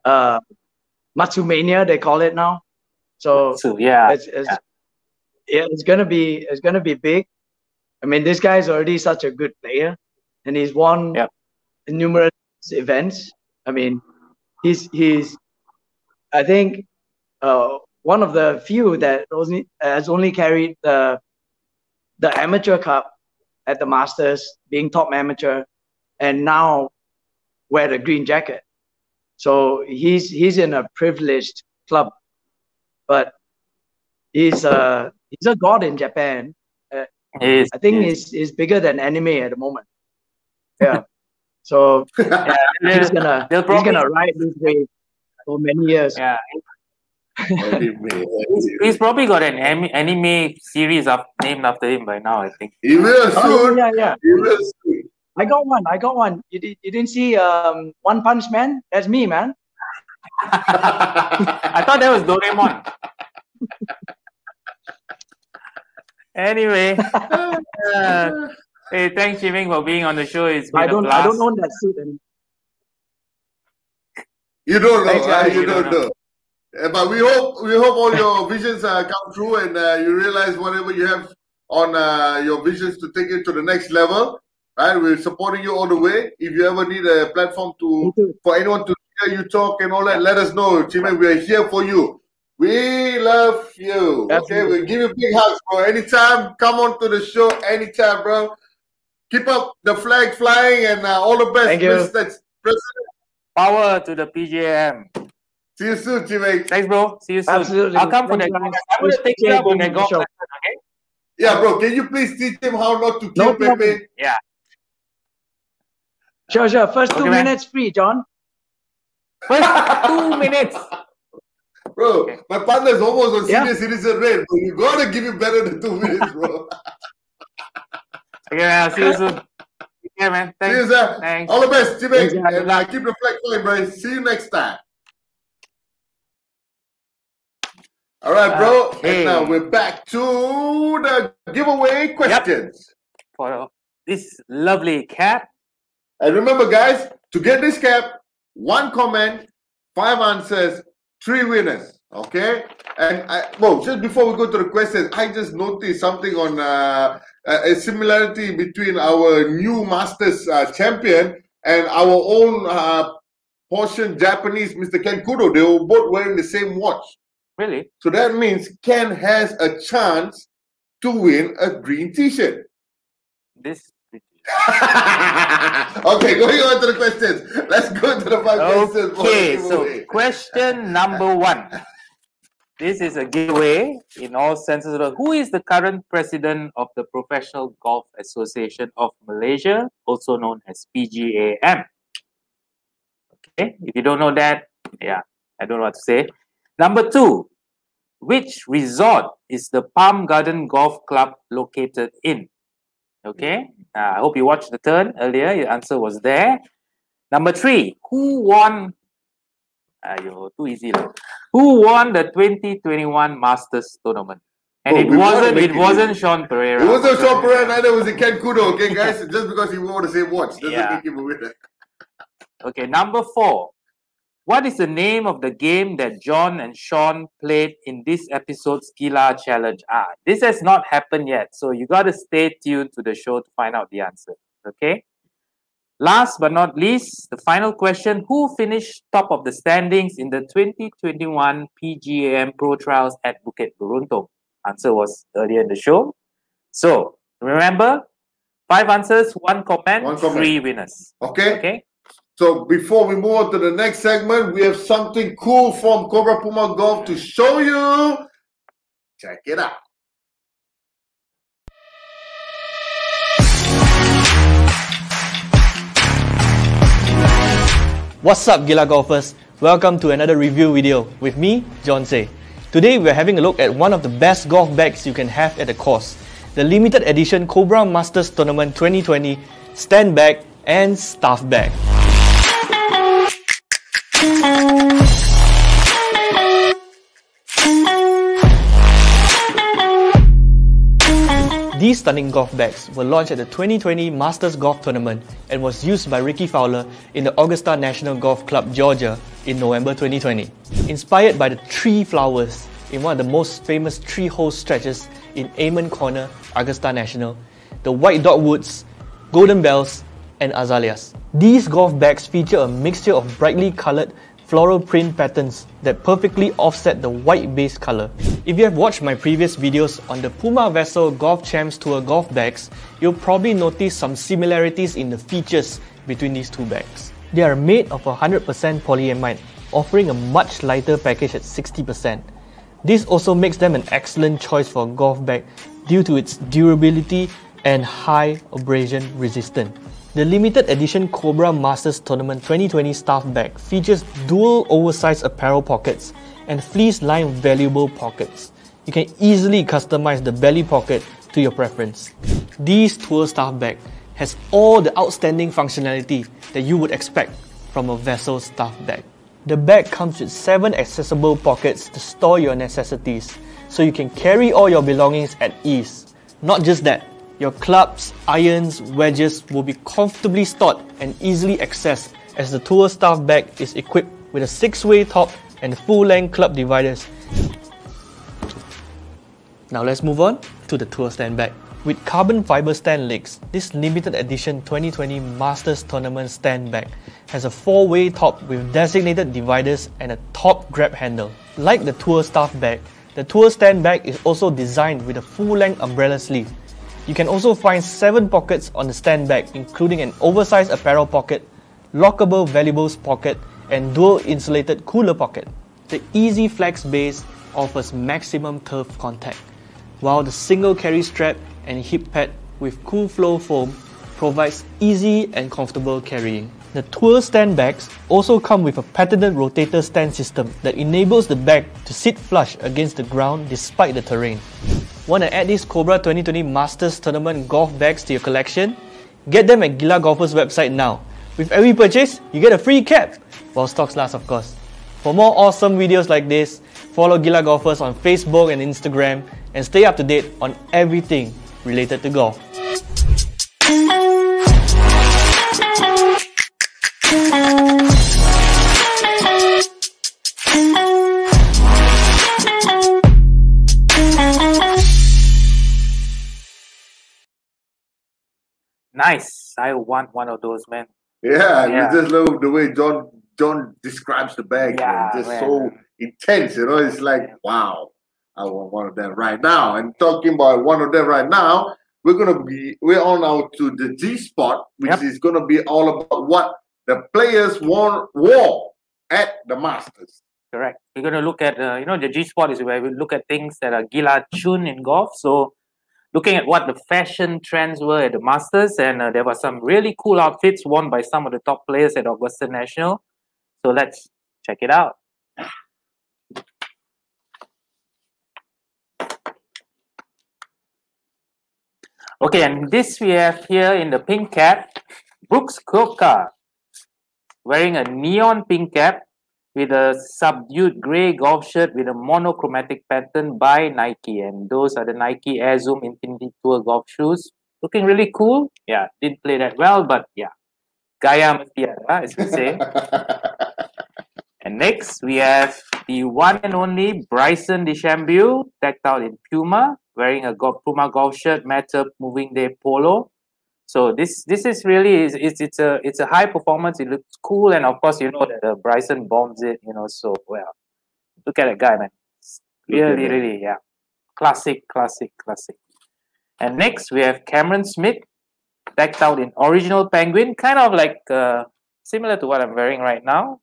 Matsumania, they call it now. So it's gonna be big. I mean, this guy is already such a good player, and he's won numerous events. I mean, he's I think one of the few that has only carried the amateur cup at the Masters, being top amateur, and now wear the green jacket. So he's in a privileged club, but he's a god in Japan. I think he's bigger than anime at the moment. Yeah. So he's gonna ride this wave for many years. Yeah. He's probably got an anime series named after him by now, I think. He will soon. Yeah. He will soon. I got one. You didn't see One Punch Man? That's me, man. I thought that was Doraemon. Anyway, hey, thanks, Chee Ming, for being on the show. It's been I don't own that suit anymore. You don't know. Thanks, guys. You don't know. But we hope all your visions come true, and you realize whatever you have on your visions to take it to the next level. Right, we're supporting you all the way. If you ever need a platform for anyone to hear you talk and all that, let us know, Chee Ming. We're here for you. We love you. Absolutely. Okay, we'll give you big hugs, bro. Anytime, come on to the show. Anytime, bro. Keep up the flag flying, and all the best. Thank you. Mr. President. Power to the PGA. See you soon, Chee Ming. Thanks, bro. See you soon. Absolutely. I'll come for that. Thank you, I'm going to take you up on that golf show. lesson, okay? Yeah, bro. Can you please teach him how not to kill problem. Pepe? Yeah. Sure. First Okay, 2 man. minutes free, John. First 2 minutes. Bro, my partner is almost on Yeah. senior citizen rate, bro. You gotta give it better than 2 minutes, bro. Okay, man, I'll see you soon. Yeah, man. See Thanks. you, sir. Thanks. All the best, Chee Ming. Thanks, And keep the flag flying, bro. See you next time. All right, bro. Okay. And now we're back to the giveaway questions. For this lovely cap. And remember, guys, to get this cap, 1 comment, 5 answers, 3 winners. Okay? And just before we go to the questions, I just noticed something on a similarity between our new Masters champion and our own portion Japanese Mr. Ken Kudo. They were both wearing the same watch. Really? So that means Ken has a chance to win a green t-shirt. This. Okay, going on to the questions. Let's go to the 5 questions. Okay, so question number 1. This is a giveaway in all senses of the word. Who is the current president of the Professional Golf Association of Malaysia, also known as PGAM? Okay, if you don't know that, yeah, I don't know what to say. Number 2, which resort is the Palm Garden Golf Club located in? Okay, I hope you watched the turn earlier. Your answer was there. Number 3, who won? Too easy. Who won the 2021 Masters tournament? And it wasn't Sean Pereira. It wasn't Sean Pereira, neither was it Ken Kudo, okay, guys? Just because he wore the same watch doesn't make him a winner. Okay, number 4. What is the name of the game that Jon and Sean played in this episode's Gila Challenge? This has not happened yet, so you got to stay tuned to the show to find out the answer. Okay? Last but not least, the final question. Who finished top of the standings in the 2021 PGAM Pro Trials at Bukit Beruntung? Answer was earlier in the show. So, remember, 5 answers, 1 comment, 3 winners. Okay? Okay? So before we move on to the next segment, we have something cool from Cobra Puma Golf to show you. Check it out. What's up, Gila Golfers? Welcome to another review video with me, Jon Sean. Today we're having a look at one of the best golf bags you can have at the course, the limited edition Cobra Masters Tournament 2020 Stand Bag and Staff Bag. These stunning golf bags were launched at the 2020 Masters Golf Tournament and was used by Ricky Fowler in the Augusta National Golf Club, Georgia in November 2020. Inspired by the 3 flowers in one of the most famous 3-hole stretches in Amon Corner, Augusta National, the white dogwoods, golden bells, and azaleas. These golf bags feature a mixture of brightly coloured floral print patterns that perfectly offset the white base colour. If you have watched my previous videos on the Puma Vessel Golf Champs Tour golf bags, you'll probably notice some similarities in the features between these 2 bags. They are made of 100% polyamide, offering a much lighter package at 60%. This also makes them an excellent choice for a golf bag due to its durability and high abrasion resistance. The limited edition Cobra Masters Tournament 2020 Staff Bag features dual oversized apparel pockets and fleece-lined valuable pockets. You can easily customize the belly pocket to your preference. This Tour Staff Bag has all the outstanding functionality that you would expect from a Vessel Staff Bag. The bag comes with 7 accessible pockets to store your necessities, so you can carry all your belongings at ease. Not just that, your clubs, irons, wedges will be comfortably stored and easily accessed as the Tour Staff Bag is equipped with a 6-way top and full-length club dividers. Now let's move on to the Tour Stand Bag. With carbon fiber stand legs, this limited edition 2020 Masters Tournament Stand Bag has a 4-way top with designated dividers and a top grab handle. Like the Tour Staff Bag, the Tour Stand Bag is also designed with a full-length umbrella sleeve. You can also find 7 pockets on the stand bag, including an oversized apparel pocket, lockable valuables pocket, and dual insulated cooler pocket. The Easy Flex base offers maximum turf contact, while the single carry strap and hip pad with cool flow foam provides easy and comfortable carrying. The Tour stand bags also come with a patented rotator stand system that enables the bag to sit flush against the ground despite the terrain. Want to add these Cobra 2020 Masters Tournament golf bags to your collection? Get them at Gila Golfer's website now. With every purchase, you get a free cap, while stocks last, of course. For more awesome videos like this, follow Gila Golfers on Facebook and Instagram and stay up to date on everything related to golf. Nice. I want one of those, man. Yeah, Yeah. you just love the way John describes the bag. Yeah, Just man. so intense, you know. It's like, wow, I want one of them right now. And talking about one of them right now, we're on out to the G spot, which Yep. is gonna be all about what the players wore at the Masters. Correct. We're going to look at, the G spot is where we look at things that are Gila Chun in golf. So, looking at what the fashion trends were at the Masters, and there were some really cool outfits worn by some of the top players at Augusta National. So, let's check it out. Okay, and this we have here in the pink cap, Brooks Koepka, wearing a neon pink cap with a subdued grey golf shirt with a monochromatic pattern by Nike. And those are the Nike Air Zoom Infinity Tour golf shoes. Looking really cool. Yeah, didn't play that well, but yeah. Gaya mesti ada, as we say. And next, we have the one and only Bryson DeChambeau, decked out in Puma, wearing a Puma golf shirt, matchup moving day polo. So this is really it's a high performance. It looks cool, and of course you know that Bryson bombs it, so well. Look at that guy, man. Really, yeah, classic. And next we have Cameron Smith, decked out in original penguin, kind of like similar to what I'm wearing right now.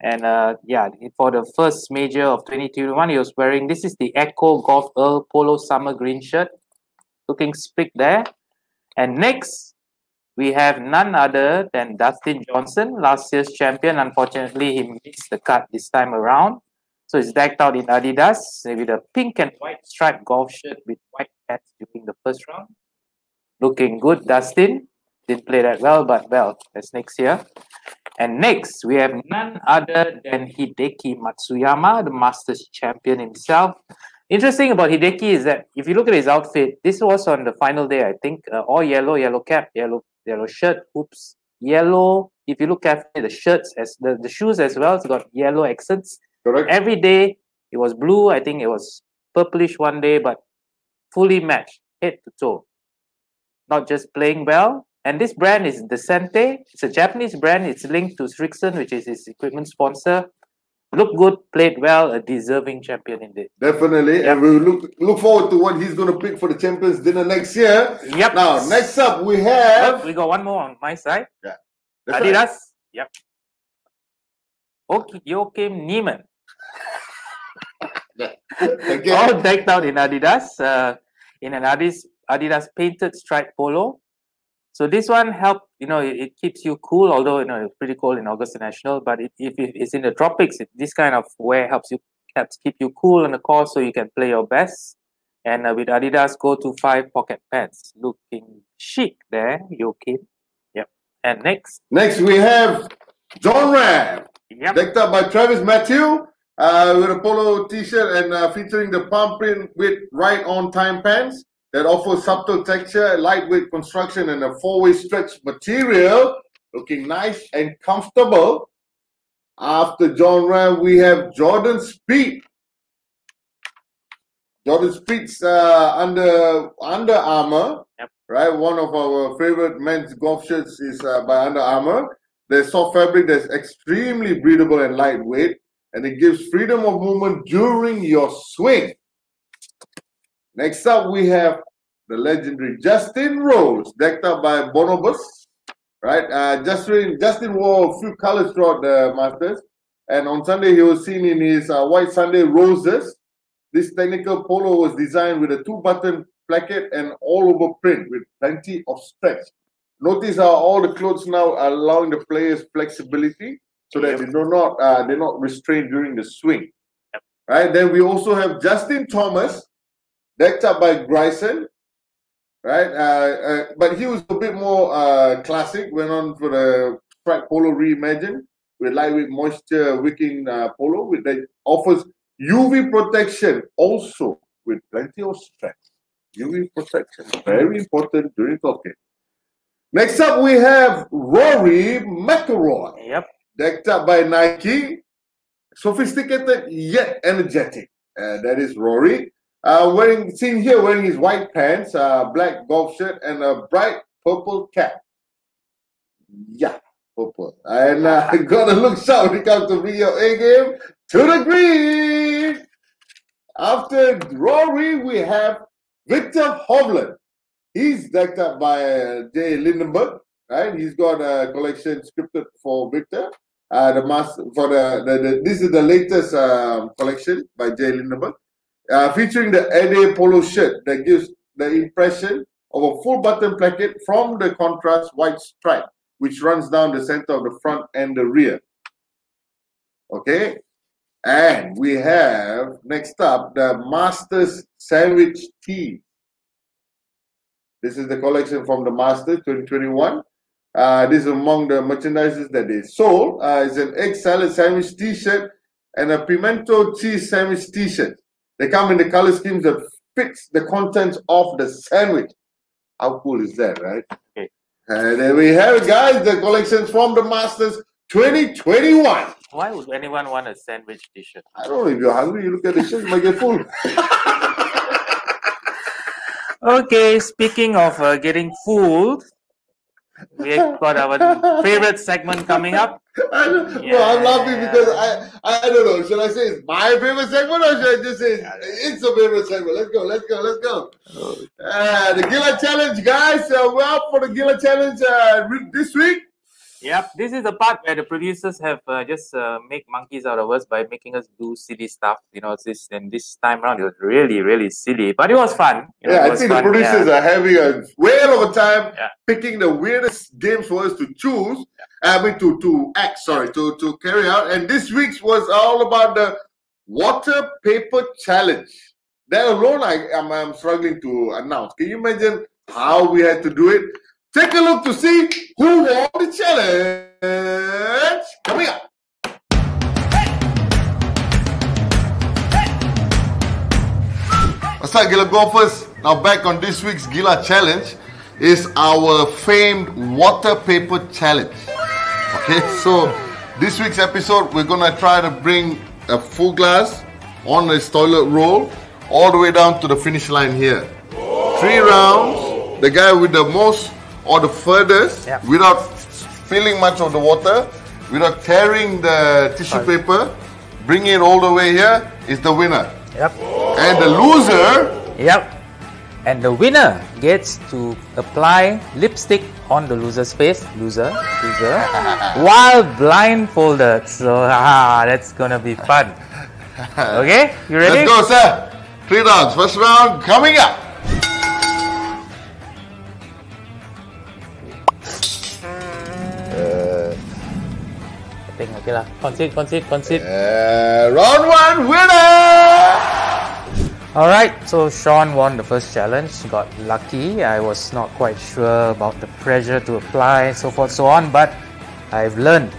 And yeah, for the first major of 2021, he was wearing, this is the Echo Golf Earl Polo Summer Green shirt, looking spick there. And next, we have none other than Dustin Johnson, last year's champion. Unfortunately, he missed the cut this time around. So he's decked out in Adidas with a pink and white striped golf shirt with white pants during the first round. Looking good, Dustin. Didn't play that well, but well, that's next year. And next, we have none other than Hideki Matsuyama, the Masters champion himself. Interesting about Hideki is that if you look at his outfit, this was on the final day, I think, all yellow, yellow cap, yellow shirt, hoops, yellow. If you look carefully, the shirts, as the shoes as well, it's got yellow accents. Correct. Every day, it was blue. I think it was purplish one day, but fully matched, head to toe. Not just playing well. And this brand is Descente. It's a Japanese brand. It's linked to Strixon, which is his equipment sponsor. Look good, played well, a deserving champion indeed. Definitely. Yep. And we look forward to what he's going to pick for the Champions Dinner next year. Yep. Now, next up, we have... We got one more on my side. Yeah. Adidas. Right. Yep. Joachim Neiman. Again. All decked out in Adidas, in an Adidas painted striped polo. So this one helped, it keeps you cool, although, it's pretty cold in Augusta National, but if it's in the tropics, this kind of wear helps keep you cool on the course so you can play your best. And with Adidas, go to 5 pocket pants. Looking chic there, Joachim. Yep. And next. Next, we have John Ram. Yep. Decked up by Travis Matthew with a polo t-shirt and featuring the palm print with right on time pants that offers subtle texture, lightweight construction, and a 4-way stretch material. Looking nice and comfortable. After John Ram, we have Jordan Spieth. Jordan Spieth's Under Armour. Yep. Right? One of our favorite men's golf shirts is by Under Armour. There's soft fabric that's extremely breathable and lightweight, and it gives freedom of movement during your swing. Next up, we have the legendary Justin Rose, decked up by Bonobos. Right? Justin wore a few colors throughout the Masters, and on Sunday he was seen in his White Sunday Roses. This technical polo was designed with a 2-button placket and all-over print with plenty of stretch. Notice how all the clothes now are allowing the players flexibility so that they're not restrained during the swing. Right. Then we also have Justin Thomas, decked up by Bryson. Right. But he was a bit more classic. Went on for the Strike Polo Reimagined with lightweight moisture wicking polo that offers UV protection also with plenty of strength. UV protection, very important during golf game. Next up, we have Rory McIlroy. Yep. Decked up by Nike. Sophisticated yet energetic. That is Rory. Seen here wearing his white pants, black golf shirt, and a bright purple cap. Yeah, purple. And gotta look sharp when it comes to bring your A game to the green. After Rory, we have Victor Hovland. He's decked up by Jay Lindenberg, right? He's got a collection scripted for Victor. This is the latest collection by Jay Lindenberg, featuring the Ade polo shirt that gives the impression of a full button placket from the contrast white stripe, which runs down the center of the front and the rear. Okay, and we have next up the Masters Sandwich Tee. This is the collection from the Masters 2021. This is among the merchandises that they sold. It's an egg salad sandwich t-shirt and a pimento cheese sandwich t-shirt. They come in the color schemes that fits the contents of the sandwich. How cool is that, right? Okay. And there we have it, guys. The collections from the Masters 2021. Why would anyone want a sandwich t-shirt? I don't know. If you're hungry, you look at the shirt, you might get full. Okay, speaking of getting fooled, we've got our favorite segment coming up. I know. No, I'm laughing because I don't know. Should I say it's my favorite segment or should I just say it's a favorite segment? Let's go. The Gila Challenge, guys. We're up for the Gila Challenge this week. Yep, this is the part where the producers have just make monkeys out of us by making us do silly stuff. You know, this time around it was really, really silly, but it was fun. You know, I think the producers are having a whale of a time picking the weirdest games for us to choose. To carry out. And this week's was all about the water paper challenge. That alone, I'm struggling to announce. Can you imagine how we had to do it? Take a look to see who won the challenge. Coming up. What's up, Gila golfers? Now back on this week's Gila Challenge is our famed water paper challenge. Okay, so this week's episode, we're gonna try to bring a full glass on this toilet roll all the way down to the finish line here. 3 rounds. The guy with the most or the furthest, without spilling much of the water, without tearing the tissue paper, bring it all the way here, is the winner. Yep. And the loser. Yep. And the winner gets to apply lipstick on the loser's face, loser, while blindfolded. So that's gonna be fun. Okay, you ready? Let's go, sir. 3 rounds. First round coming up. Okay lah. Concede. Round 1 winner. Alright, so Sean won the first challenge, got lucky. I was not quite sure about the pressure to apply, so forth, so on, but I've learned.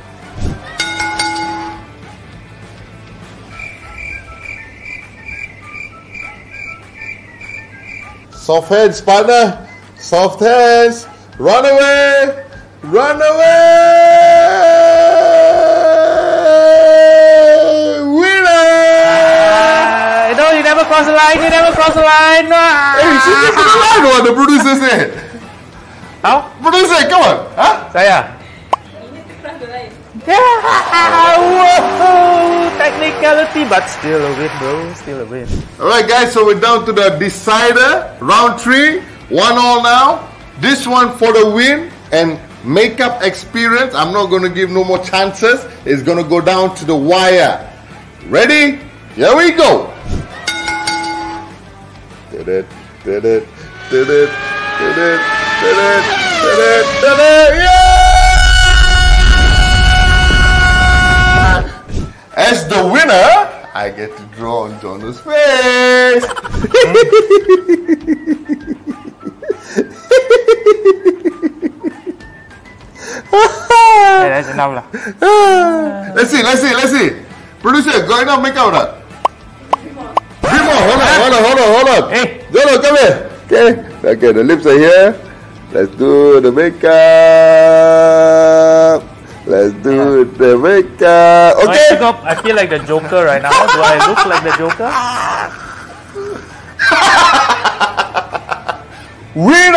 Soft hands, partner. Soft hands. Run away. Run away. No, you never cross the line. You never cross the line. Hey, you should get to the line, what the producer said. How? Producer, come on. Huh? Saya. You need to cross the line. Yeah, whoa, technicality, but still a win, bro. Still a win. Alright, guys, so we're down to the decider. Round 3. 1-1 now. This one for the win and makeup experience. I'm not going to give no more chances. It's going to go down to the wire. Ready? Here we go. Did it. As the winner, I get to draw on Jonah's face. Hey, that's enough lah. Let's see. Producer, got enough makeup or not? Three more. Hold on. Hey. Jonah, come here. Okay, the lips are here. Let's do the makeup. Okay. I feel like the Joker right now. Do I look like the Joker? Winner!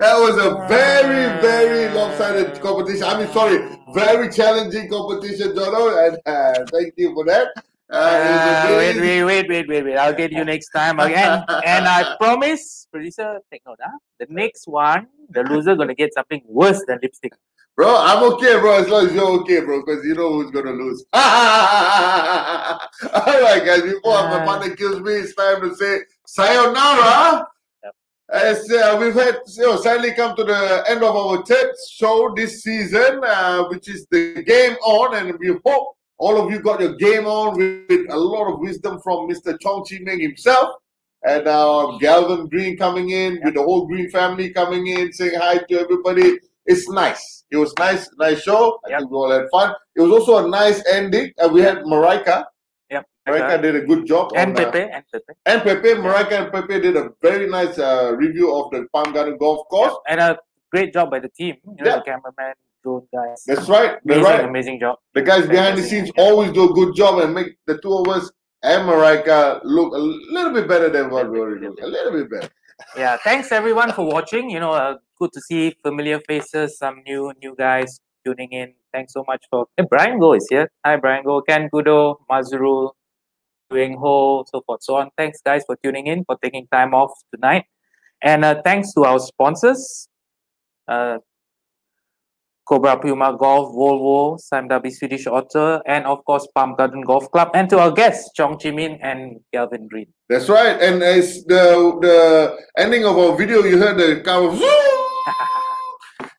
That was a very, very lopsided competition. I mean, sorry, very challenging competition, Jono, and thank you for that. Wait. I'll get you next time again. And I promise, producer, take note, huh? The next one, the loser gonna get something worse than lipstick. Bro, I'm okay, bro, as long as you're okay, bro, because you know who's gonna lose. Alright, guys, before my partner kills me, it's time to say sayonara. As we've had sadly come to the end of our third show this season, which is the Game On, and we hope all of you got your game on with a lot of wisdom from Mr. Chong Chee Ming himself, and Galvin Green coming in with the whole Green family coming in, saying hi to everybody. It's nice. It was nice show. I think we all had fun. It was also a nice ending. We had Marika. Marika did a good job. And Pepe. Marika and Pepe did a very nice review of the Palm Garden Golf Course. And a great job by the team. The cameraman, those guys. That's right. Amazing job. The guys behind the scenes always do a good job and make the two of us and Marika look a little bit better than what we already look. A little bit better. Yeah, thanks everyone for watching. Good to see familiar faces, some new guys tuning in. Thanks so much for... Hey, Brian Go is here. Hi, Brian Go, Ken Kudo, Mazrul, Wing Ho, so forth, so on. Thanks, guys, for tuning in, for taking time off tonight. And thanks to our sponsors, Cobra Puma Golf, Volvo, Simdabi Swedish Otter, and of course, Palm Garden Golf Club, and to our guests, Chong Chee Ming and Galvin Green. That's right. And as the ending of our video, you heard the cow.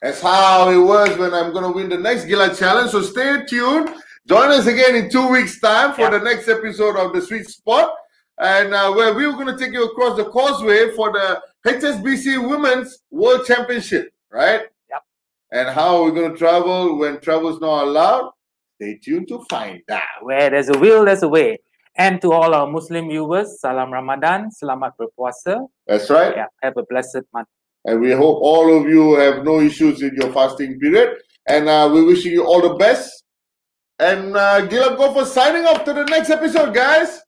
That's how it was when I'm going to win the next Gila Challenge. So stay tuned. Join us again in 2 weeks' time for the next episode of The Sweet Spot. And where we're going to take you across the causeway for the HSBC Women's World Championship, right? Yep. And how we're going to travel when travel's not allowed. Stay tuned to find out. Where there's a will, there's a way. And to all our Muslim viewers, Salam Ramadan, Selamat Berpuasa. That's right. Yeah, have a blessed month. And we hope all of you have no issues in your fasting period. And we're wishing you all the best. And Gila Golfer signing off to the next episode, guys.